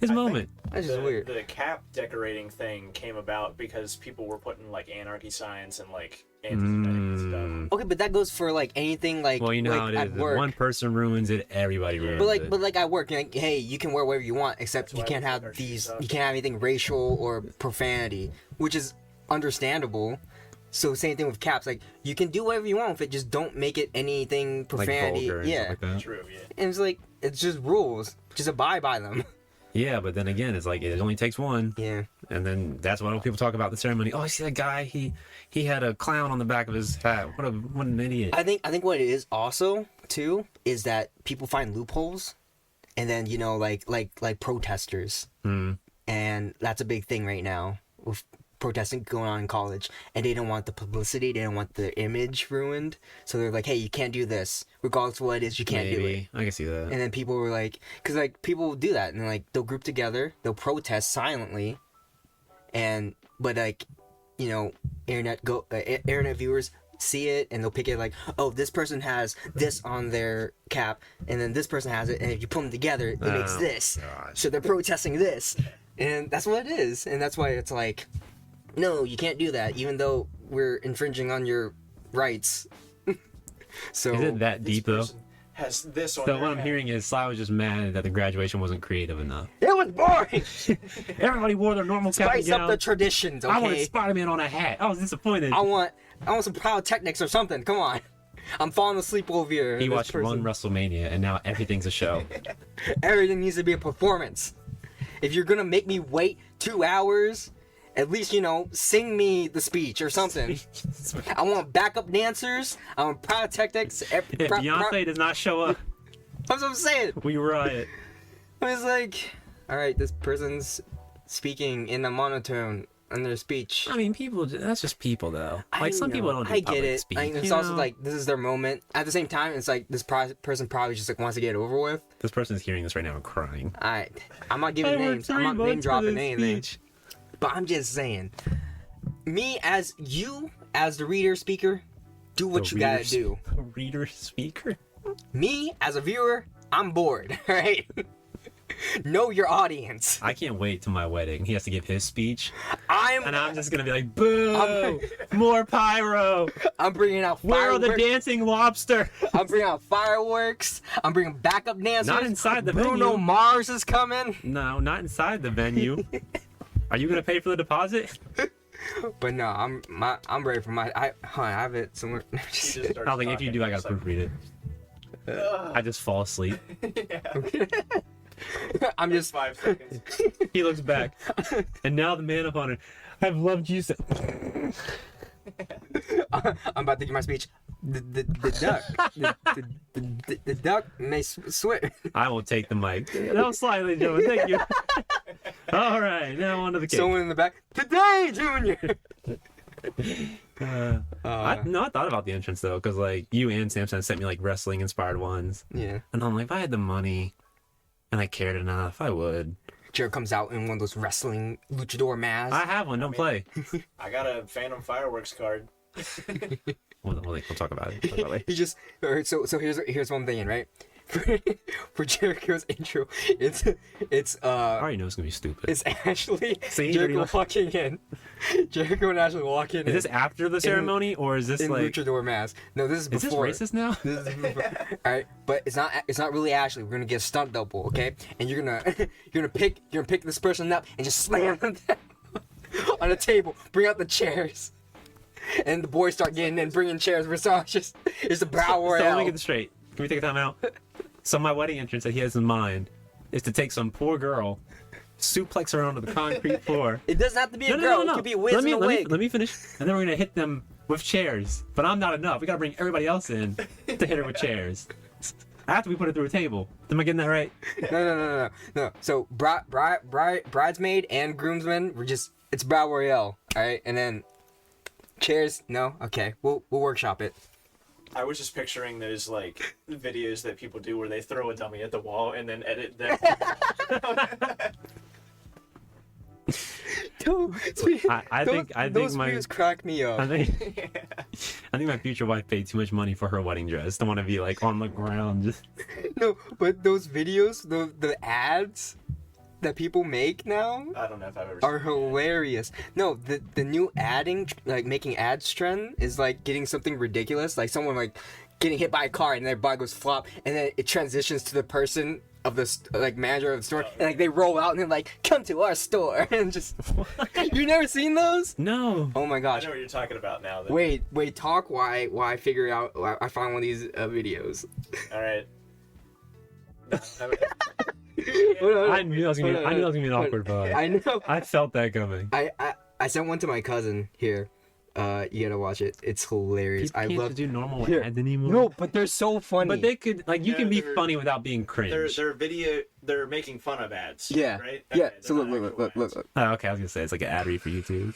His moment. That's just weird. The cap decorating thing came about because people were putting like anarchy signs and like anti-Semitic stuff. Okay, but that goes for like anything like. Well, you know like how it is. at work. If one person ruins it, everybody ruins it. But like at work, you're like, hey, you can wear whatever you want, except you can't have these. You can't have anything racial or profanity, which is understandable. So same thing with caps. Like you can do whatever you want with it, just don't make it anything profanity. Like vulgar and stuff like that. True. Yeah. And it's like it's just rules. Just abide by them. Yeah, but then again, it's like it only takes one. Yeah. And then that's why people talk about the ceremony. Oh, I see that guy. He had a clown on the back of his hat. What an idiot. I think what it is also too is that people find loopholes, and then you know like protesters, and that's a big thing right now with protesting going on in college, and they don't want the publicity, they don't want the image ruined, so they're like, hey, you can't do this regardless of what it is, you can't do it. I can see that. And then people were like, because like people will do that, and like they'll group together, they'll protest silently, but like, you know, internet viewers see it and they'll pick it like, oh, this person has this on their cap, and then this person has it, and if you put them together, it makes this. Gosh. So they're protesting this, and that's what it is, and that's why it's like, no, you can't do that, even though we're infringing on your rights. So is it that deep though? Has this on So their what I'm hat. hearing is Sly was just mad that the graduation wasn't creative enough. it was boring. Everybody wore their normal cap and Spice up gown. the traditions, okay? I wanted Spider-Man on a hat. I was disappointed. I want some pyrotechnics or something. Come on. I'm falling asleep over here. He This watched person. one WrestleMania and now everything's a show. Everything needs to be a performance. If you're gonna make me wait 2 hours at least, you know, sing me the speech or something. I want backup dancers. I want pyrotechnics. If Beyonce does not show up, That's what I'm saying. we riot. I was like, all right, this person's speaking in a monotone in their speech. I mean, people. That's just people, though. I Like some know. people don't do I get public it. speech. It's you also know? like this is their moment. At the same time, it's like this person probably just like wants to get it over with. This person's hearing this right now and crying. I'm not giving names. I'm not name dropping anything. But I'm just saying, me as the reader speaker, do what you gotta do. Reader speaker. Me as a viewer, I'm bored. Right? Know your audience. I can't wait till my wedding. He has to give his speech, I'm and I'm just gonna be like, "Boo! More pyro! bringing out Where are the fireworks. dancing lobster?" I'm bringing out fireworks. I'm bringing backup dancers. Not inside the Bruno venue. Mars is coming. No, not inside the venue. Are you gonna pay for the deposit? But no, I'm ready for my. I have it somewhere. I don't think if you do, I gotta proofread it. I just fall asleep. I'm just 5 seconds. He looks back, and now the man upon her. I've loved you so. I'm about to give my speech. The duck, the duck may swim. I will take the mic. That was slightly, gentlemen. Thank you. All right, now on to the cake. Someone in the back. Today, Junior. I thought about the entrance though, because like you and Samson sent me like wrestling inspired ones, Yeah. and I'm like, if I had the money and I cared enough, I would. Jared comes out in one of those wrestling luchador masks. I have one. Don't play. I got a Phantom Fireworks card. We'll talk about it. Talk about it later. He just alright, so here's one thing, right? For Jericho's intro, it's I already know it's gonna be stupid. it's Ashley, See, Jericho already know. walking in. Jericho and Ashley walk in. Is this after the ceremony, or is this in like? luchador mask? No, this is Is this before. racist now? This is before. All right, but it's not really Ashley. We're gonna get a stunt double, okay? And you're gonna pick this person up and just slam them down on the table. Bring out the chairs, and the boys start getting in, bringing chairs. It's a battle So let me royale. get this straight. Can we take a time out? So my wedding entrance that he has in mind is to take some poor girl, suplex her onto the concrete floor. It doesn't have to be a girl. It could be a whiz in a wig. Let me finish, and then we're gonna hit them with chairs. But I'm not enough. We gotta bring everybody else in to hit her with chairs. After we put it through a table. Am I getting that right? No. So bridesmaid and groomsmen, it's battle royale. All right, and then chairs. No, okay, we'll workshop it. I was just picturing those like videos that people do where they throw a dummy at the wall and then edit them. I think those my views crack me up. I think my future wife paid too much money for her wedding dress to want to be like on the ground. Just No, but those videos, the ads that people make now I don't know if I've ever are seen that. hilarious. No, the new adding, like making ads trend is like getting something ridiculous, like someone like getting hit by a car and their body goes flop, and then it transitions to the person of the like manager of the store, and like they roll out and they're like, "Come to our store," and just you never seen those? no. Oh my I goch! know what you're talking about now. Though. Wait, talk why I figure out I found one of these videos. All right. I knew that was gonna be an awkward vibe. I know. I felt that coming. I sent one to my cousin here. You gotta watch it. It's hilarious. People I can't love. just do normal Here. ads anymore. No, but they're so funny. But they could like you Yeah, can be they're- funny without being cringe. They're making fun of ads. Yeah. Right. Yeah. Okay, So they're look, not look. actual ads. Oh, okay, I was gonna say it's like an ad read for YouTube.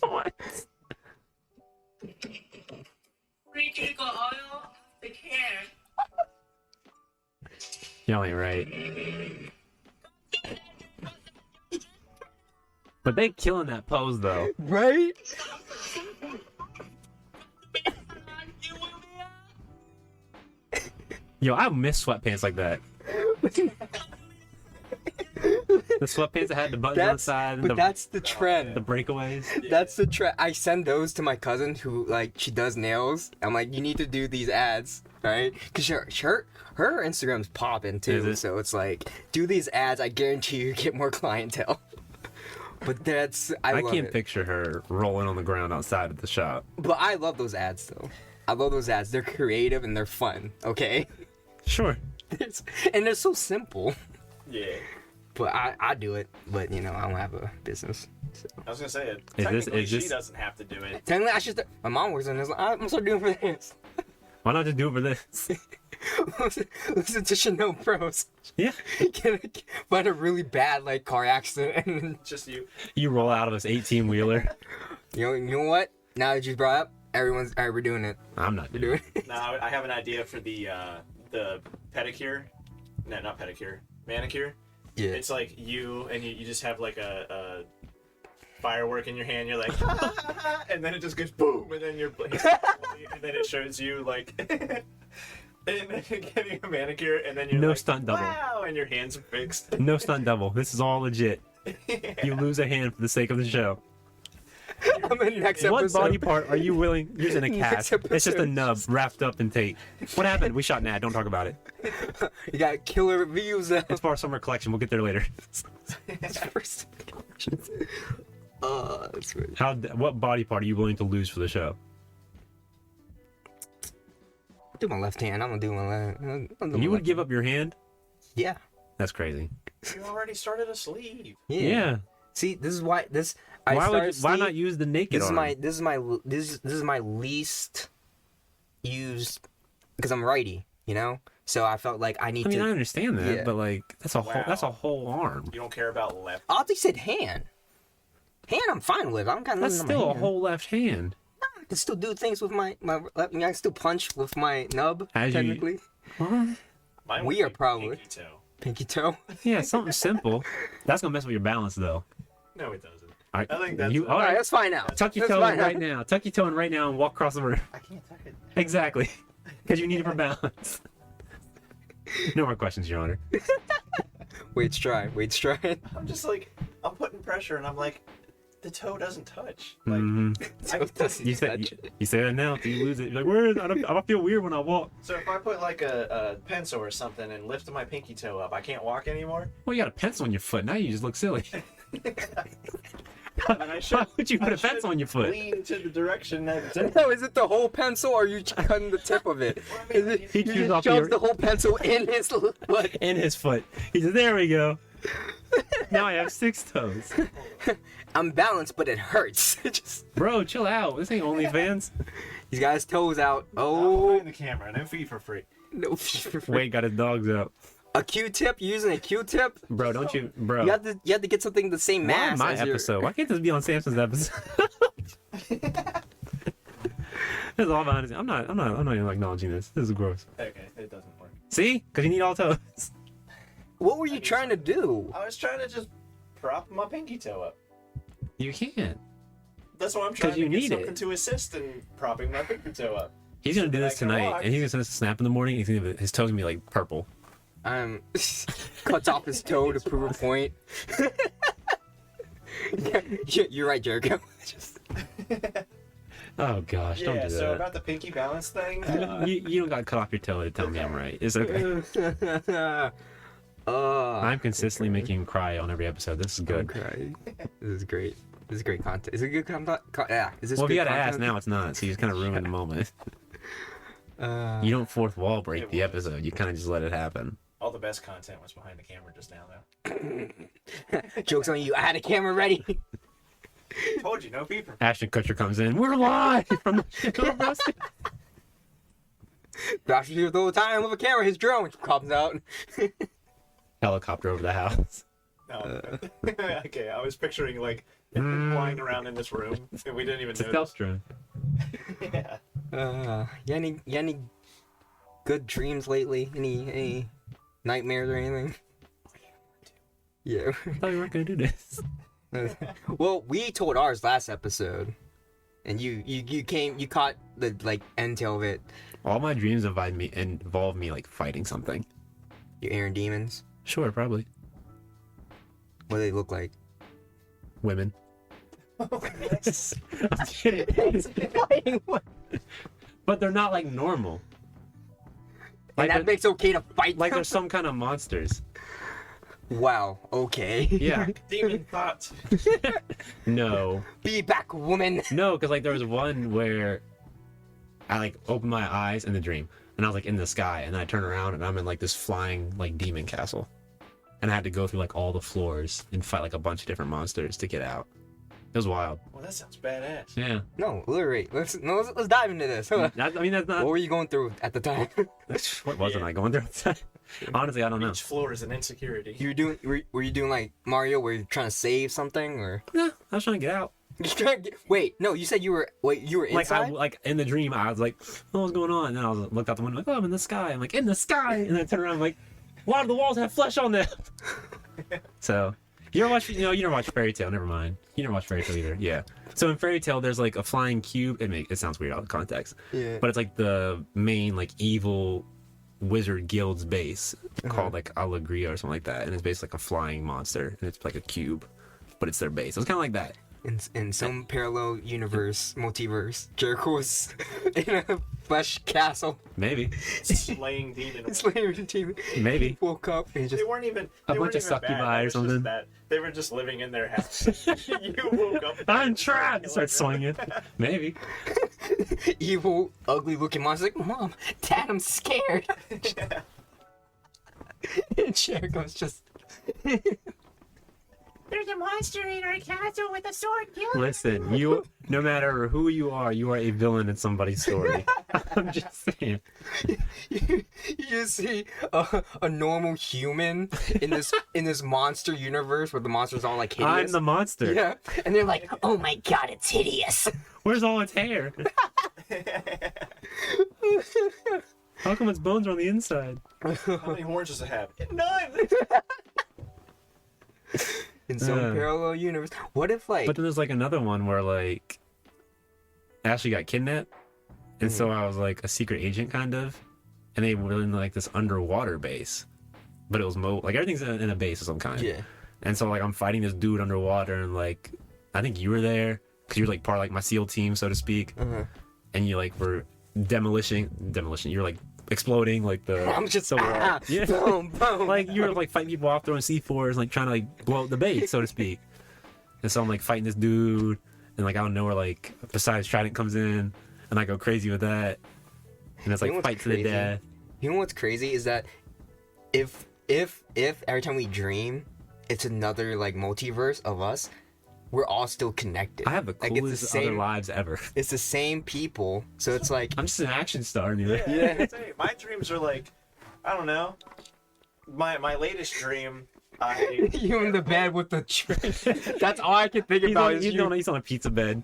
What? Y'all ain't right. But they killing that pose though. Right? Yo, I miss sweatpants like that. The sweatpants that had the buttons on the side and That's the trend. the breakaways. That's the trend. I send those to my cousin who like she does nails. I'm like, you need to do these ads, right? Cause her Instagram's popping Is too. it? So it's like, do these ads. I guarantee you get more clientele. But I I love can't it. picture her rolling on the ground outside of the shop. But I love those ads though. I love those ads. They're creative and they're fun. Okay, Sure. and they're so simple. Yeah. But I do it. But I don't have a business. So. I was gonna say it. Is Technically, this- she doesn't have to do it. Technically, I should. My mom works on this. I'm gonna start doing it for this. Why not just do it for this? Listen to Chanel Pros. Yeah. Find a really bad car accident, and Just you. You roll out of this 18-wheeler. you know what? Now that you brought up, everyone's alright. We're doing it. I'm not We're doing doing it. Now I have an idea for the pedicure. No, not pedicure. Manicure. Yeah. It's like you and you just have like a firework in your hand. You're like, and then it just goes boom, and then you're and then it shows you like. And then you're getting a manicure, and then you're No like, stunt double. wow, and your hands are fixed. No stunt double. This is all legit. You lose a hand for the sake of the show. I'm in next What episode. body part are you willing? You're in a Next cast. It's just a episode. nub wrapped up in tape. What happened? We shot an ad. Don't talk about it. You got killer reviews. It's for our summer collection. We'll get there later. First. That's weird. What body part are you willing to lose for the show? Do my left hand. I'm gonna do my left. You would give up your hand? Yeah. That's crazy. You already started a sleeve. Yeah. See, this is why this. Why not use the naked This arm? is my least used because I'm righty. So I felt like I need I mean, to. I understand that, Yeah. but that's a Wow. whole arm. You don't care about left. I thought you said hand. Hand, I'm fine with. I'm kind of. That's still a whole left hand. I can still do things with my. I can still punch with my nub. As you- technically, What? Mine We would are be probably- pinky toe. pinky toe. Yeah, something simple. That's gonna mess with your balance, though. No, it doesn't. All right. I think that's- you. All right, All right. let's find out. Tuck your Let's toe in find out. right now. Tuck your toe in right now and walk across the room. I can't tuck it. Exactly. Because you need it for balance. No more questions, Your Honor. Wait, try. I'm just like, I'm putting pressure, and I'm like, the toe doesn't touch. Like, Mhm. You say that now. You lose it. You're like, where? I feel weird when I walk. so if I put like a pencil or something and lift my pinky toe up, I can't walk anymore. Well, you got a pencil on your foot. Now you just look silly. And I should, Why would you put I a pencil should on your foot? Lean to the direction that. No, is it the whole pencil, or are you cutting the tip of it? Is it, He you chews just off shoves your- the whole pencil in his foot. In his foot. He said, there we go. Now I have 6 toes. I'm balanced, but it hurts. Bro, chill out. This ain't OnlyFans. He's got his toes out. Oh, Oh, behind the camera, no fee for free. no. Wade got his dogs out. A Q-tip? You using a Q-tip? Bro, don't you, bro. You have to get something the same Why mass my as your... episode? Why can't this be on Samson's episode? This is all behind the scenes. I'm not even acknowledging this. This is gross. Okay, it doesn't work. See? Because you need all toes. What were you trying to do? I was trying to just prop my pinky toe up. You can't. That's why I'm trying 'Cause to you get need something it. to assist in propping my pinky toe up. He's gonna do that I this can tonight, walk. and he's gonna send us a snap in the morning. And he's gonna, his toes gonna be like purple. Cuts off his toe to prove a point. You're right, Jericho. Oh gosh, don't Yeah, do so that. about the pinky balance thing, You don't gotta cut off your toe to tell me I'm right. It's okay. I'm consistently making him cry on every episode. This is good. Okay. This is great. This is great content. Is it good content? Yeah. Is this Well, if good you gotta content? ask now, it's not. So you just kind of ruin the moment. Uh, You don't fourth wall break It the was. episode. You kind of just let it happen. all the best content was behind the camera just now, though. Joke's on you. I had a camera ready. Told you, no peeper. Ashton Kutcher comes in. We're live from the Josh was here the whole time with a camera. His drone comes out. helicopter over the house. No. Okay, I was picturing like it flying around in this room, and we didn't even It's a notice. stealth drone. Yeah. You any good dreams lately? Any nightmares or anything? Yeah. I thought we weren't gonna do this. Well, we told ours last episode, and you caught the end tail of it. All my dreams involve me like fighting something. You Aaron demons. Sure, probably. What do they look like? Women. I'm kidding. But they're not like normal. And that they're- makes okay to fight. like them? there's some kind of monsters. Wow. Okay. Yeah. Demon thoughts. No. Be back, woman. No, because like there was one where I like opened my eyes in the dream, and I was like in the sky, and then I turn around and I'm in like this flying like demon castle, and I had to go through like all the floors and fight like a bunch of different monsters to get out. It was wild. Well, that sounds badass. Yeah. No, literally. Let's dive into this. What That's not. were you going through at the time? What wasn't I going through? Honestly, I don't know. Each floor is an insecurity. Were you doing like Mario, where you're trying to save something, or? Yeah, I was trying to get out. Wait, no, you said you were inside. Like in the dream, I was like, oh, what's going on? And then I was looked out the window, like, oh, I'm in the sky. I'm like, in the sky. And then I turn around, I'm like, why do the walls have flesh on them? So, you never watch Fairy Tale. Never mind. You never watch Fairy Tale either. Yeah. So in Fairy Tale, there's like a flying cube. It sounds weird out of context. Yeah. But it's like the main like evil wizard guild's base called like Allegria or something like that, and it's basically like a flying monster, and it's like a cube, but it's their base. So it's kind of like that. In some parallel universe, multiverse, Jericho was in a flesh castle. Maybe. Slaying demon. Slaying demon. Maybe. He woke up and just. They weren't even A they bunch weren't of even succubi bad. or It was just something. that they were just living in their house. You woke up. I'm trapped. Start swinging. Maybe. Evil, ugly-looking monster. Like, Mom, Dad, I'm scared. And Jericho's just. There's a monster in our castle with a sword. Kill him. Listen, no matter who you are a villain in somebody's story. I'm just saying. You see a normal human in this monster universe where the monsters all like hideous. I'm the monster. Yeah, and they're like, oh my god, it's hideous. Where's all its hair? How come its bones are on the inside? How many horns does it have? None. In some parallel universe, what if like? But then there's like another one where like Ashley got kidnapped, and so I was like a secret agent kind of, and they were in like this underwater base, but it was like everything's in a base of some kind. Yeah. And so like I'm fighting this dude underwater, and like I think you were there because you were like part of like my SEAL team, so to speak, and you like were demolition. You're like exploding like the. I'm just the wall. Yeah. boom, boom. Like you were like fighting people off, throwing C4s, like trying to like blow up the base, so to speak. And so I'm like fighting this dude, and like I don't know where like besides Trident comes in, and I go crazy with that, and it's You know like what's fight to the crazy? death. You know what's crazy is that if every time we dream, it's another like multiverse of us, we're all still connected. I have the Like, coolest it's the same, other lives ever. It's the same people, so it's like I'm just an action star, anyway. Yeah. My dreams are like, I don't know. My latest dream, you in the bed with the tree. That's all I can think about is you. He's on a pizza bed.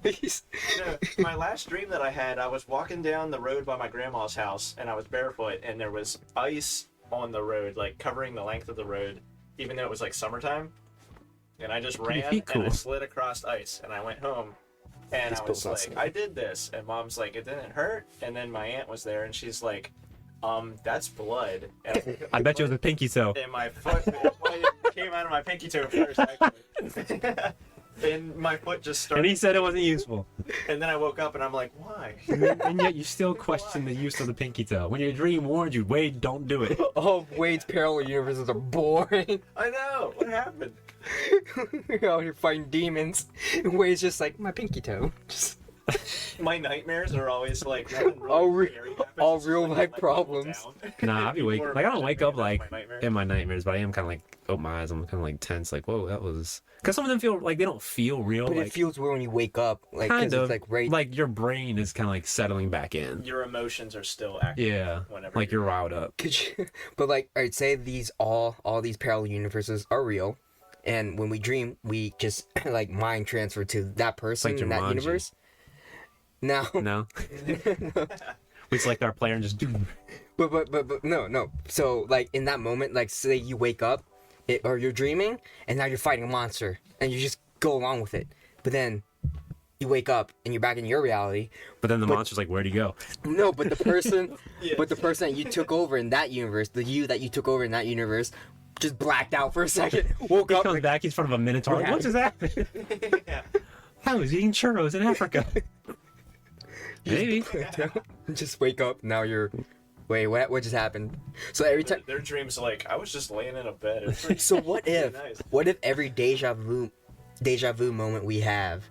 my last dream that I had, I was walking down the road by my grandma's house, and I was barefoot, and there was ice on the road, like covering the length of the road, even though it was like summertime. And I just ran feet cool. and I slid across ice, and I went home, and I was like, awesome. I did this, and Mom's like, it didn't hurt, and then my aunt was there, and she's like, that's blood. And I bet you it was a pinky toe. and my foot came out of my pinky toe first, actually. And my foot just started. And he said it wasn't useful. And then I woke up and I'm like, why? And yet you still question the use of the pinky toe. When your dream warned you, Wade, don't do it. All of Wade's parallel universes are boring. I know. What happened? You're out here fighting demons. And Wade's just like, my pinky toe. Just My nightmares are always like nothing really All scary happens. all It's real just, life like, problems. people down. Nah, I be People are like I don't wake up watching like my nightmares. in my nightmares, but I am kind of like open my eyes. I'm kind of like tense, like whoa, that was because some of them feel like they don't feel real. But like it feels weird when you wake up. Like, 'cause kind of it's like right. like your brain is kind of like settling back in. Your emotions are still active. Yeah, Whenever like you're riled up. Could you, but like, I'd say these all these parallel universes are real, and when we dream, we just like mind transfer to that person like in that Jumanji. universe. Now, No, we select our player and just do. but no. So like in that moment, like say you wake up, or you're dreaming, and now you're fighting a monster, and you just go along with it. But then you wake up and you're back in your reality. But then the monster's like, where'd he go? No, but the person, Yeah. but the person that you took over in that universe, the you that you took over in that universe, just blacked out for a second, woke He up. comes Like, back, he's in front of a minotaur. Like, Yeah. what just happened? Yeah. I was eating churros in Africa. Maybe. just wake up. Now you're. Wait, what just happened? So every time. Their dreams like I was just laying in a bed. It was pretty- So what if? nice. What if every deja vu moment we have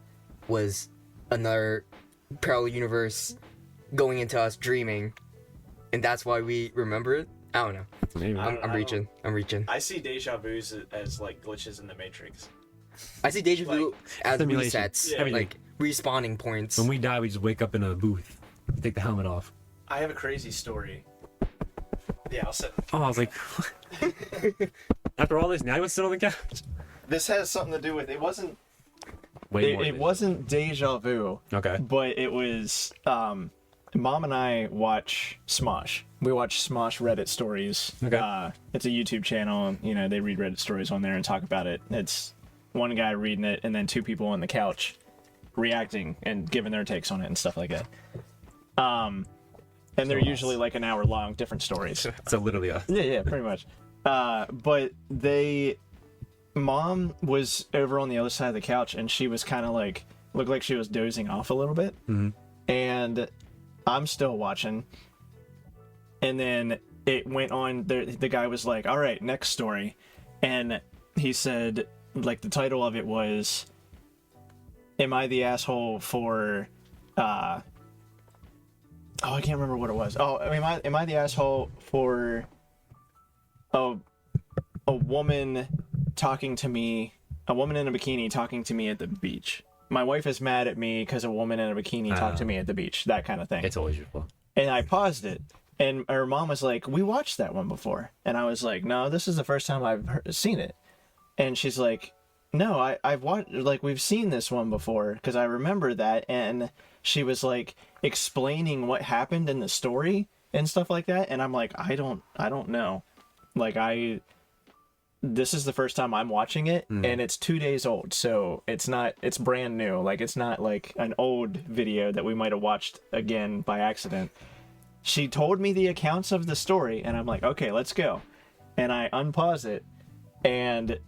was another parallel universe going into us dreaming, and that's why we remember it. I don't know. Maybe. I'm reaching. I see deja vus as like glitches in the Matrix. I see deja vu as simulation. resets, Yeah. like respawning points. When we die, we just wake up in a booth. Take the helmet off. I have a crazy story. Yeah, I'll sit. Oh, I was like, after all this, now you want to sit on the couch? This has something to do with it. Wasn't Way more it than- wasn't deja vu, Okay. but it was. Mom and I watch Smosh. We watch Smosh Reddit stories. Okay. It's a YouTube channel. You know, they read Reddit stories on there and talk about it. It's one guy reading it and then two people on the couch reacting and giving their takes on it and stuff like that. And they're usually like an hour long, different stories. So literally us. Yeah, pretty much. But Mom was over on the other side of the couch and she was kind of like, looked like she was dozing off a little bit. Mhm. And I'm still watching. And then it went on, the guy was like, all right, next story. And he said, like, the title of it was, am I the asshole for, I can't remember what it was. Oh, am I the asshole for a woman talking to me, a woman in a bikini talking to me at the beach? My wife is mad at me because a woman in a bikini talked to me at the beach, that kind of thing. It's always your fault. And I paused it, and her mom was like, we watched that one before. And I was like, no, this is the first time I've seen it. And she's like, no, I've watched, like, we've seen this one before because I remember that. And she was like explaining what happened in the story and stuff like that. And I'm like, I don't know. Like, this is the first time I'm watching it, and it's 2 days old, so it's brand new. Like, it's not like an old video that we might have watched again by accident. She told me the accounts of the story, and I'm like, okay, let's go. And I unpause it, and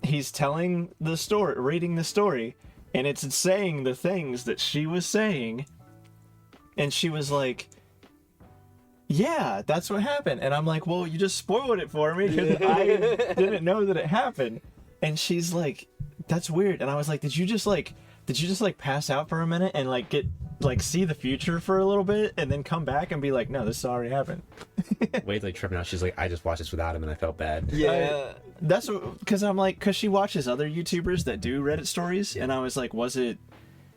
he's telling the story, reading the story, and it's saying the things that she was saying, and she was like, yeah, that's what happened. And I'm like, well, you just spoiled it for me because I didn't know that it happened. And she's like, that's weird. And I was like, did you just pass out for a minute and like get like see the future for a little bit and then come back and be like, no, this already happened? Wade's like tripping out. She's like, I just watched this without him and I felt bad. Yeah. That's because I'm like, because she watches other YouTubers that do Reddit stories. And I was like, was it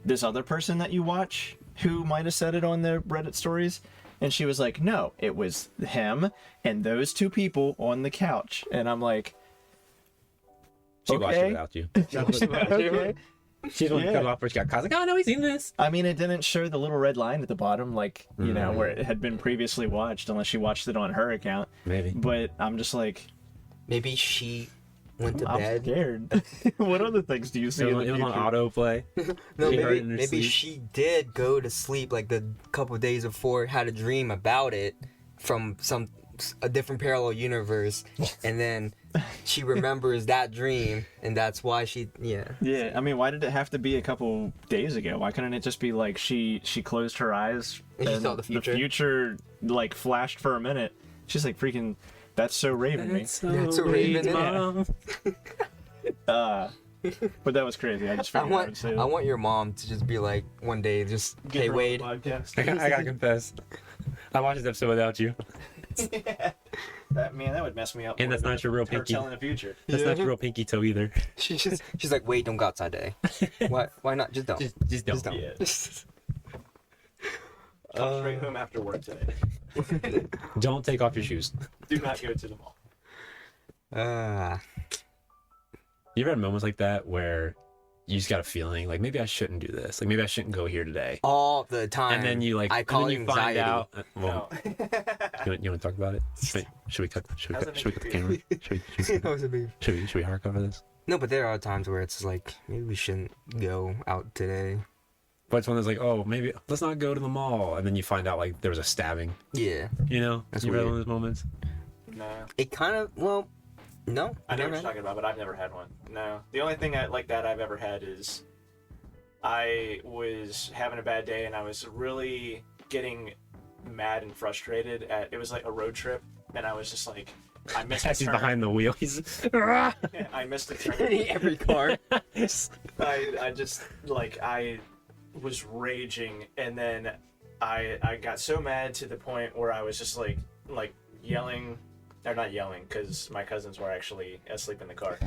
this other person that you watch who might have said it on their Reddit stories? And she was like, no, it was him and those two people on the couch. And I'm like, She watched it okay. without you. Okay. She's the one who Yeah. cut off where she got caught. Like, oh no, he's seen this. I mean, it didn't show the little red line at the bottom, like, you know, where it had been previously watched, unless she watched it on her account. Maybe. But I'm just like, Maybe she went to I'm bed. scared. What other things do you see in the It was on future? autoplay. No, She heard maybe it in her maybe sleep. she did go to sleep like the couple days before, had a dream about it from a different parallel universe, and then she remembers that dream, and that's why yeah. Yeah, I mean, why did it have to be a couple days ago? Why couldn't it just be like she closed her eyes And she saw the future. The future like flashed for a minute. She's like, freaking, that's so Raven me. That's so Raven, Mom. But that was crazy. I just I figured I would say that. want your mom to just be like one day, just Get hey her on the Wade, podcast. I gotta confess. I watched this episode without you. That would mess me up. And more that's than not your real her pinky. telling the future. That's not your real pinky toe either. she's like, Wade, don't go outside today. Why not? Just don't. Just don't. Just don't. Yeah. Come straight home after work today. Don't take off your shoes. Do not go to the mall. You ever had moments like that where you just got a feeling like maybe I shouldn't do this, like maybe I shouldn't go here today, All the time. and then you like, I and call then it you find anxiety. out. No. You want to talk about it? Should we cut? Should we How's cut? it Should we make cut the you camera? That was a big- Should we hardcover this? No, but there are times where it's like maybe we shouldn't go out today. But it's one that's like, oh, maybe let's not go to the mall, and then you find out like there was a stabbing. Yeah, You know, That's you ever had weird. one of those moments. No. it kind of no. I know what never you're talking about, but I've never had one. No. The only thing like that I've ever had is I was having a bad day and I was really getting mad and frustrated it was like a road trip and I was just like, I missed a As he's turn. behind the wheel, he's. I missed a turn. Every car. I just like I was raging and then I got so mad to the point where I was just like yelling, or not yelling, because my cousins were actually asleep in the car,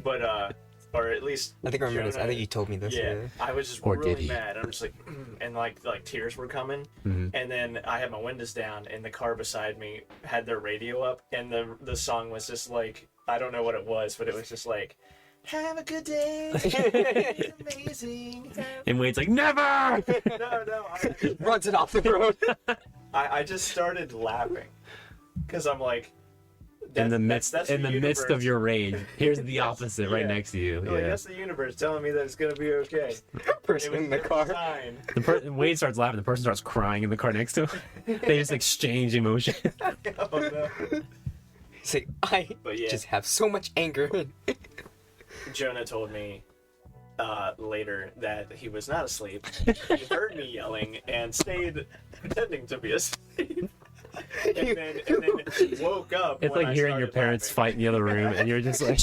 but or at least I think I remember this. I think you told me this. Yeah, I was just Or did really he? mad. I'm just like, and like tears were coming, Mhm. and then I had my windows down, and the car beside me had their radio up, and the song was just like, I don't know what it was, but it was just like, have a good day, it's amazing. And Wade's like, never! No, Runs it off the road. I just started laughing, because I'm like, In the midst that's in the midst of universe. your rage, here's the opposite right Yeah. next to you. Like, Yeah. that's the universe telling me that it's gonna be okay. Person in the car. Fine. Wade starts laughing. The person starts crying in the car next to him. They just exchange emotion. Oh no. He's like, I But yeah. just have so much anger. Jonah told me later that he was not asleep. He heard me yelling and stayed pretending to be asleep. And then woke up. It's when like I hearing your started parents laughing. fight in the other room, and you're just like,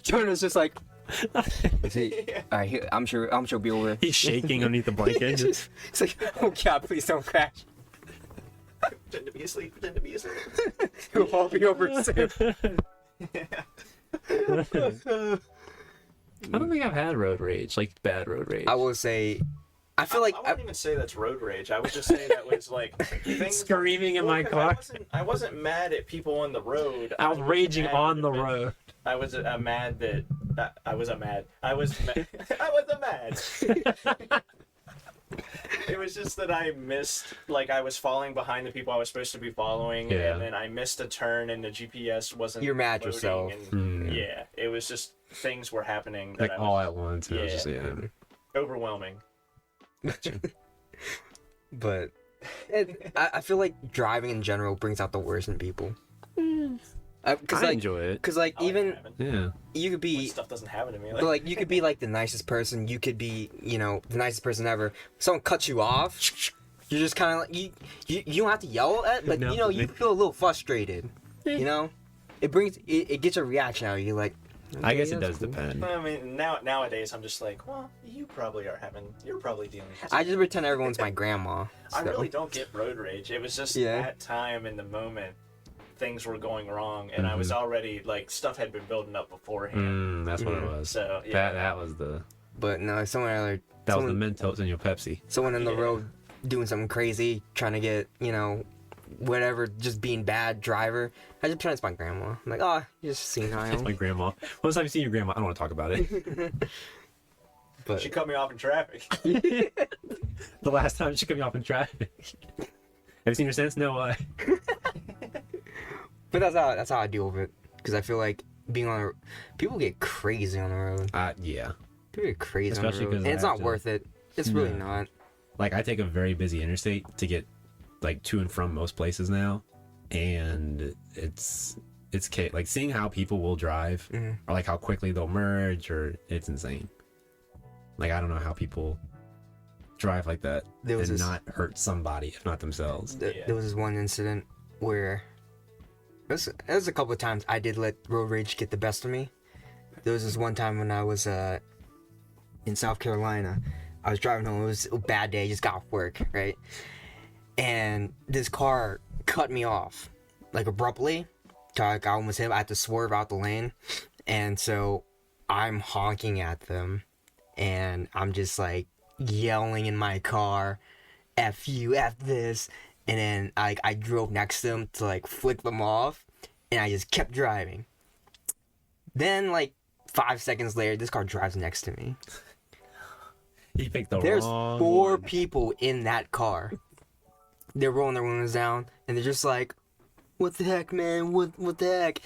Jonah's just like, I'm sure he'll be over. he's shaking underneath the blanket. Just, It's like, oh God, please don't crash. Pretend to be asleep. Pretend to be asleep. He'll all be over soon. I don't think I've had road rage, like bad road rage. I will say, I feel like I wouldn't even say that's road rage. I would just say that was like things. Screaming in my 'cause car. I wasn't mad at people on the road. I was raging mad on the that- road. I was mad that I was mad. I was mad. It was just that I missed, like, I was falling behind the people I was supposed to be following, Yeah. and then I missed a turn, and the GPS wasn't. You're mad loading, yourself. And, yeah, it was just things were happening that Like I all was at once. It was just, yeah. overwhelming. but I feel like driving in general brings out the worst in people. Cause I like, enjoy it. cause like I like even driving. Yeah. you could When be, stuff doesn't happen to me. but like you could be like the nicest person. You could be, you know, the nicest person ever. Someone cuts you off. You're just kind of like you don't have to yell at, but No. you know you feel a little frustrated. You know, it gets a reaction out of you. Like, I guess okay, it that's does cool. depend. I mean, nowadays I'm just like, well, you're probably dealing with this. I just pretend everyone's my grandma. I so. really don't get road rage. It was just Yeah. that time in the moment, things were going wrong, and I was already, like, stuff had been building up beforehand. That's what it was. So, yeah. That was the But no, someone that was the Mentos in your Pepsi. someone in the Yeah. road doing something crazy, trying to get, you know, whatever, just being bad driver. I just pretend it's my grandma. I'm like, oh, you're just seeing how I It's my am. grandma. When's time you seen your grandma? I don't want to talk about it. But She cut me off in traffic. The last time she cut me off in traffic. Have you seen her since? No way. but that's how I deal with it. Because I feel like being on the people get crazy on the road. Yeah. People get crazy Especially on the road, 'cause and it's I not have to- worth it. It's really No. not. Like I take a very busy interstate to get like to and from most places now, and it's like seeing how people will drive Mhm. or like how quickly they'll merge, or it's insane. Like I don't know how people drive like that There was and this- not hurt somebody, if not themselves. Yeah. There was this one incident where it was a couple of times I did let road rage get the best of me. There was this one time when I was in South Carolina. I was driving home. It was a bad day. Just got off work, right? And this car cut me off, like abruptly. So like, I almost hit. I had to swerve out the lane, and so I'm honking at them, and I'm just like yelling in my car, "F you, F this," and then I drove next to them to like flick them off, and I just kept driving. Then like 5 seconds later, this car drives next to me. He picked the There's wrong 4 one. people in that car. They're rolling their windows down, and they're just like, "What the heck, man? What the heck?"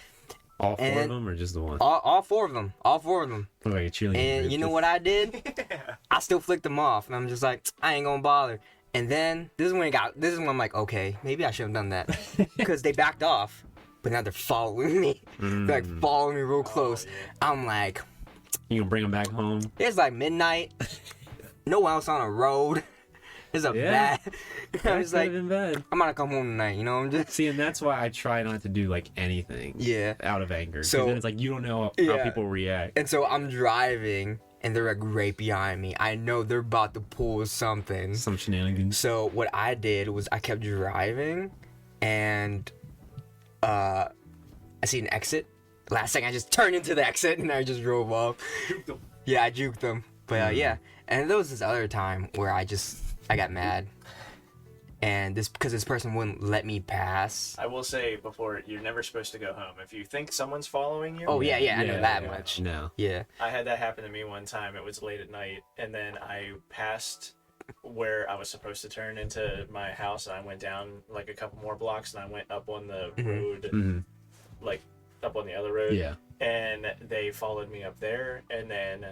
All 4 of and- them, or just the one? All 4 of them. All 4 of them. Look like a cheerleading. And group. you know what I did? I still flicked them off, and I'm just like, I ain't gonna bother. And then this is when I'm like, okay, maybe I should have done that, because they backed off, but now they're following me. They're like following me real close. yeah. I'm like, You can bring them back home. it's like midnight. No one else on the road. It's a Yeah. bad. I was like, in bed. I'm gonna come home tonight. You know, I'm just. See, and that's why I try not to do like anything. Yeah. Out of anger. So- So then it's like you don't know how Yeah. people react. And so I'm driving, and they're like right behind me. I know they're about to pull something. Some shenanigans. So what I did was I kept driving, and I see an exit. Last second, I just turned into the exit and I just drove off. Yeah, I juked them. But yeah, and there was this other time where I got mad, and because this person wouldn't let me pass. I will say before, you're never supposed to go home if you think someone's following you. Oh yeah, I know that much. No. Yeah. I had that happen to me one time. It was late at night, and then I passed where I was supposed to turn into my house, and I went down like a couple more blocks, and I went up on the road, like up on the other road. Yeah. And they followed me up there, and then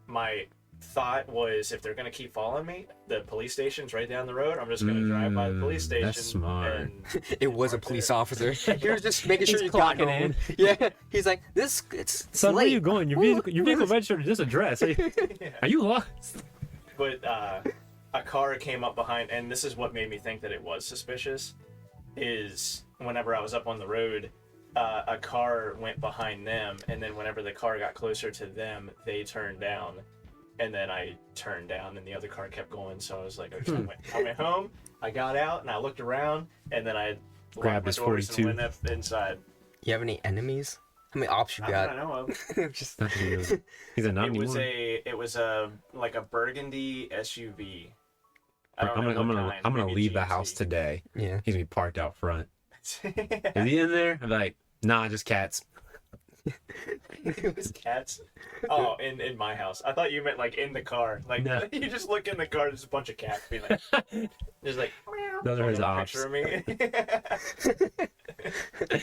my thought was, if they're gonna keep following me, the police station's right down the road. I'm just gonna drive by the police station. That's smart. And It was a police officer. He was just making sure He's you got clocking home. in. Yeah. He's like, it's Son, where late. are you going? Your vehicle registered to this address. Are you lost? But a car came up behind, and this is what made me think that it was suspicious, is whenever I was up on the road, a car went behind them, and then whenever the car got closer to them, they turned down, and then I turned down, and the other car kept going, so I was like, okay, I went home, I got out, and I looked around, and then I Grabbed locked my his doors 42. and went up inside. You have any enemies? How many ops you Not that I got? know of. Just He's a not It anymore. was a like a burgundy SUV. I don't I'm know gonna what kind, I'm gonna maybe leave the GMC. house today. yeah. He's gonna be parked out front. Is he in there? I'm like, nah, just cats. It was cats. Oh, in my house. I thought you meant like in the car. Like No. you just look in the car, there's a bunch of cats being like, there's like, Those are his a ops. picture of me.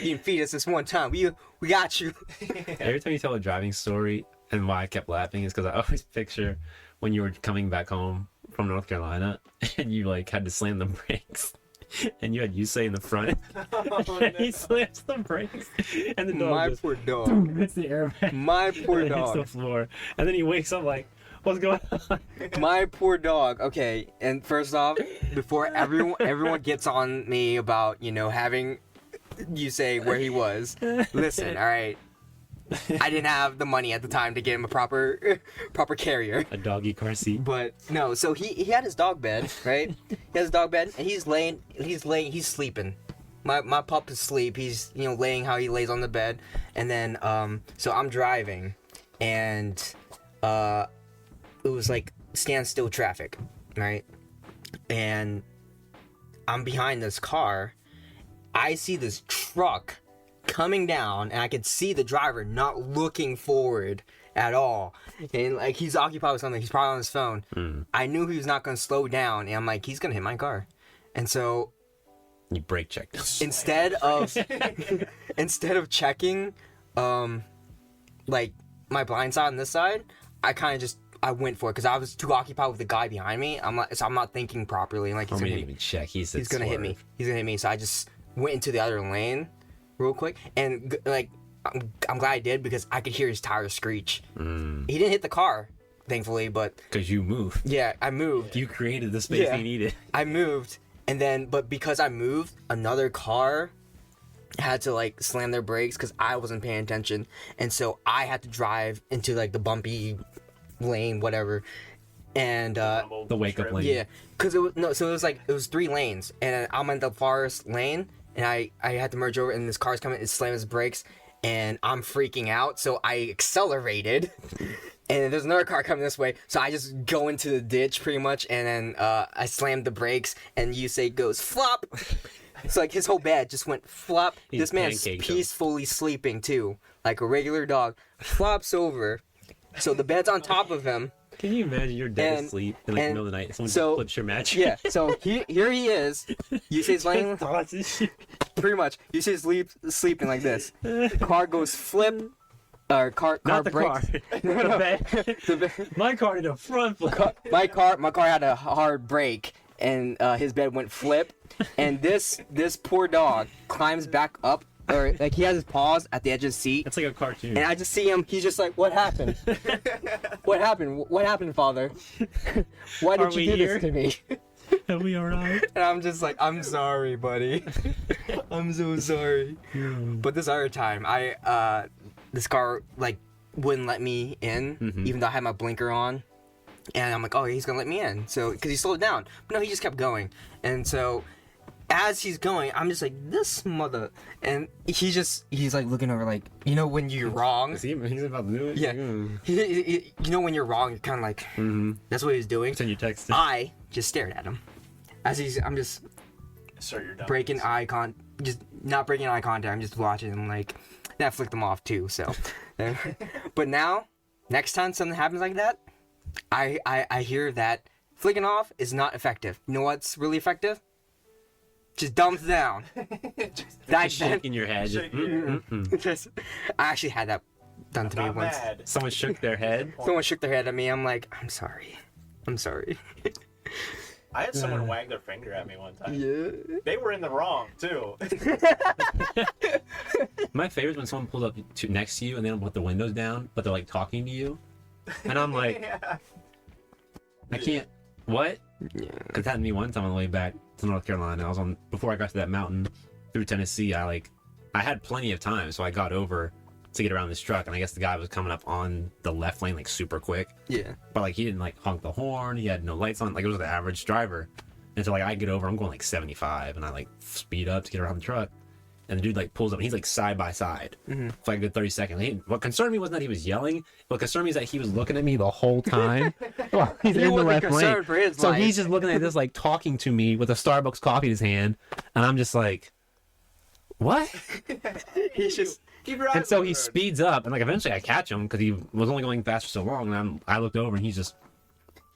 You can feed us this one time. We got you. Every time you tell a driving story, and why I kept laughing is because I always picture when you were coming back home from North Carolina and you like had to slam the brakes. And you had Yusei in the front. And he slams the brakes. And the dog My just poor dog. hits the airbag. My poor and hits the dog. floor. And then he wakes up like, what's going on? My poor dog. Okay, and first off, before everyone gets on me about, having you say where he was, listen, all right. I didn't have the money at the time to get him a proper carrier. A doggy car seat. But no, so he had his dog bed, right? He has his dog bed, and he's sleeping. My pup is asleep. He's laying how he lays on the bed, and then so I'm driving, and it was like standstill traffic, right? And I'm behind this car. I see this truck coming down, and I could see the driver not looking forward at all, and like he's occupied with something. He's probably on his phone. I knew he was not going to slow down, and I'm like, he's going to hit my car. And so You brake checked him. instead of checking like my blind side on this side, I went for it because I was too occupied with the guy behind me. I'm not thinking properly. Like I he's mean, gonna even check. He's gonna hit me. He's gonna hit me. So I just went into the other lane real quick, and like I'm glad I did because I could hear his tires screech. He didn't hit the car, thankfully, but Because you moved. yeah, I moved. You created the space Yeah. he needed. I moved, and then but because I moved, another car had to like slam their brakes because I wasn't paying attention, and so I had to drive into like the bumpy lane, whatever, and The wake-up lane. yeah, because it was 3 lanes, and I'm in the farthest lane, and I had to merge over, and this car's coming, it slammed his brakes, and I'm freaking out, so I accelerated, and there's another car coming this way, so I just go into the ditch pretty much, and then I slammed the brakes, and Yusei goes flop. It's like his whole bed just went flop. He's This man's pancaked him. peacefully sleeping too, like a regular dog. Flops over, so the bed's on top of him. Can you imagine you're dead And- asleep in like the and middle of the night? Someone so- just flips your mattress. Yeah, so here he is. Yusei's laying, pretty much. Yusei's sleeping like this. Car goes flip. Car Not the breaks. car. The bed. The bed- My car did a front flip. my car had a hard brake, and his bed went flip. And this poor dog climbs back up, or like he has his paws at the edge of the seat. That's like a cartoon. And I just see him. He's just like, "What happened? What happened? What happened, Father? Why Are did we you do here? this to me?" Are we alright? And I'm just like, "I'm sorry, buddy. I'm so sorry." But this other time, this car like wouldn't let me in, even though I had my blinker on. And I'm like, oh, he's gonna let me in. So, because he slowed down. But no, he just kept going. And so, as he's going, I'm just like, this mother. And he's like looking over, like, you know, when you're wrong. He's about to do it? Yeah. You know, when you're wrong, you're kind of like, that's what he was doing. Send you text. I just stared at him. I'm just Sir, you're done. just not breaking eye contact. I'm just watching him, like, then I flicked him off too, so. But now, next time something happens like that, I hear that flicking off is not effective. You know what's really effective? Just thumbs down. Just shaking your head. I actually had that done to me Not once. mad. Someone shook their head. Someone shook their head at me. I'm like, I'm sorry. I had someone wag their finger at me one time. Yeah. They were in the wrong too. My favorite is when someone pulls up next to you and they don't put the windows down, but they're like talking to you, and I'm like, Yeah. I can't. What? Yeah. Because it happened to me one time on the way back to North Carolina. I was on before I got to that mountain through Tennessee. I had plenty of time, so I got over to get around this truck, and I guess the guy was coming up on the left lane like super quick. Yeah. But like he didn't like honk the horn. He had no lights on. Like it was the average driver. And so like I get over, I'm going like 75, and I like speed up to get around the truck. And the dude like pulls up, and he's like side by side for like a good 30 seconds. What concerned me wasn't that he was yelling. What concerned me is that he was looking at me the whole time. Well, he's in the left lane. For his So life. he's just looking at this, like talking to me with a Starbucks coffee in his hand, and I'm just like, what? He's just. Keep your eyes And so on the he road. speeds up, and like eventually I catch him because he was only going fast for so long, and I looked over, and he's just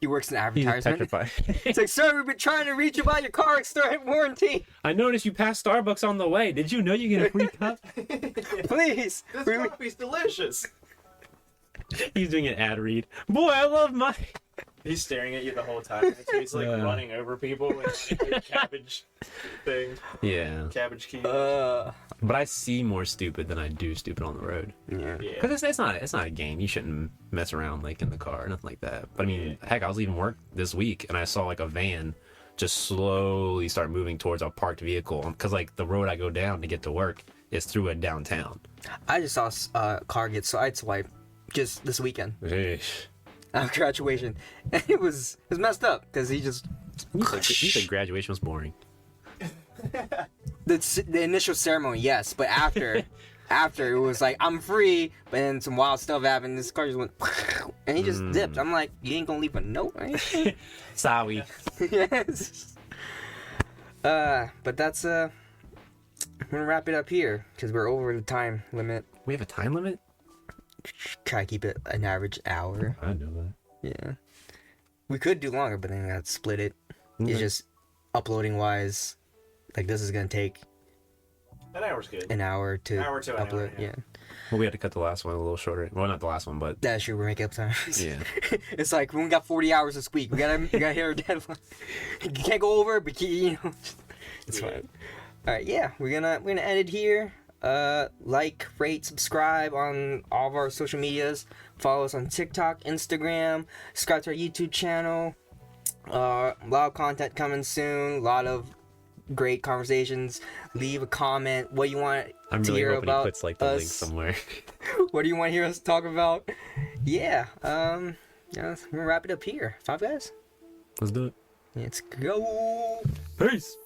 He works in he's advertisement. petrified. It's like, sir, we've been trying to reach you about your car extended warranty. I noticed you passed Starbucks on the way. Did you know you get a free cup? Please. This We- coffee's delicious. He's doing an ad read. Boy, I love my. He's staring at you the whole time. So he's like Yeah. running over people with like, a cabbage thing, Yeah, cabbage key. but I see more stupid than I do stupid on the road. Yeah. Yeah. Because it's not a game. You shouldn't mess around like in the car, nothing like that. But I mean, heck, I was leaving work this week and I saw like a van just slowly start moving towards a parked vehicle because like the road I go down to get to work is through a downtown. I just saw a car get sideswiped just this weekend after graduation, and it was messed up because he just You said graduation was boring. the initial ceremony, yes, but after it was like I'm free, but then some wild stuff happened. This car just went, and he just dipped. I'm like, you ain't gonna leave a note, right? Sorry. Yes. But that's I'm gonna wrap it up here because we're over the time limit. We have a time limit? Try to keep it an average hour. I know that. Yeah. We could do longer, but then I'd split it. Okay. It's just uploading wise, like this is gonna take An hour's good. an hour to Hour to an upload. hour, yeah. Yeah. Well, we had to cut the last one a little shorter. Well, not the last one, but That's true. We're making up time. yeah. It's like we only got 40 hours this week. We gotta hit our deadline. You can't go over, but it's Yeah. fine. All right, yeah, we're gonna end it here. Like, rate, subscribe on all of our social medias. Follow us on TikTok, Instagram. Subscribe to our YouTube channel. A lot of content coming soon. A lot of great conversations. Leave a comment. What you want I'm to really hear hoping he about puts like the link us? somewhere. What do you want to hear us talk about? Yeah. Yeah. We're gonna wrap it up here. Five guys. Let's do it. Let's go. Peace.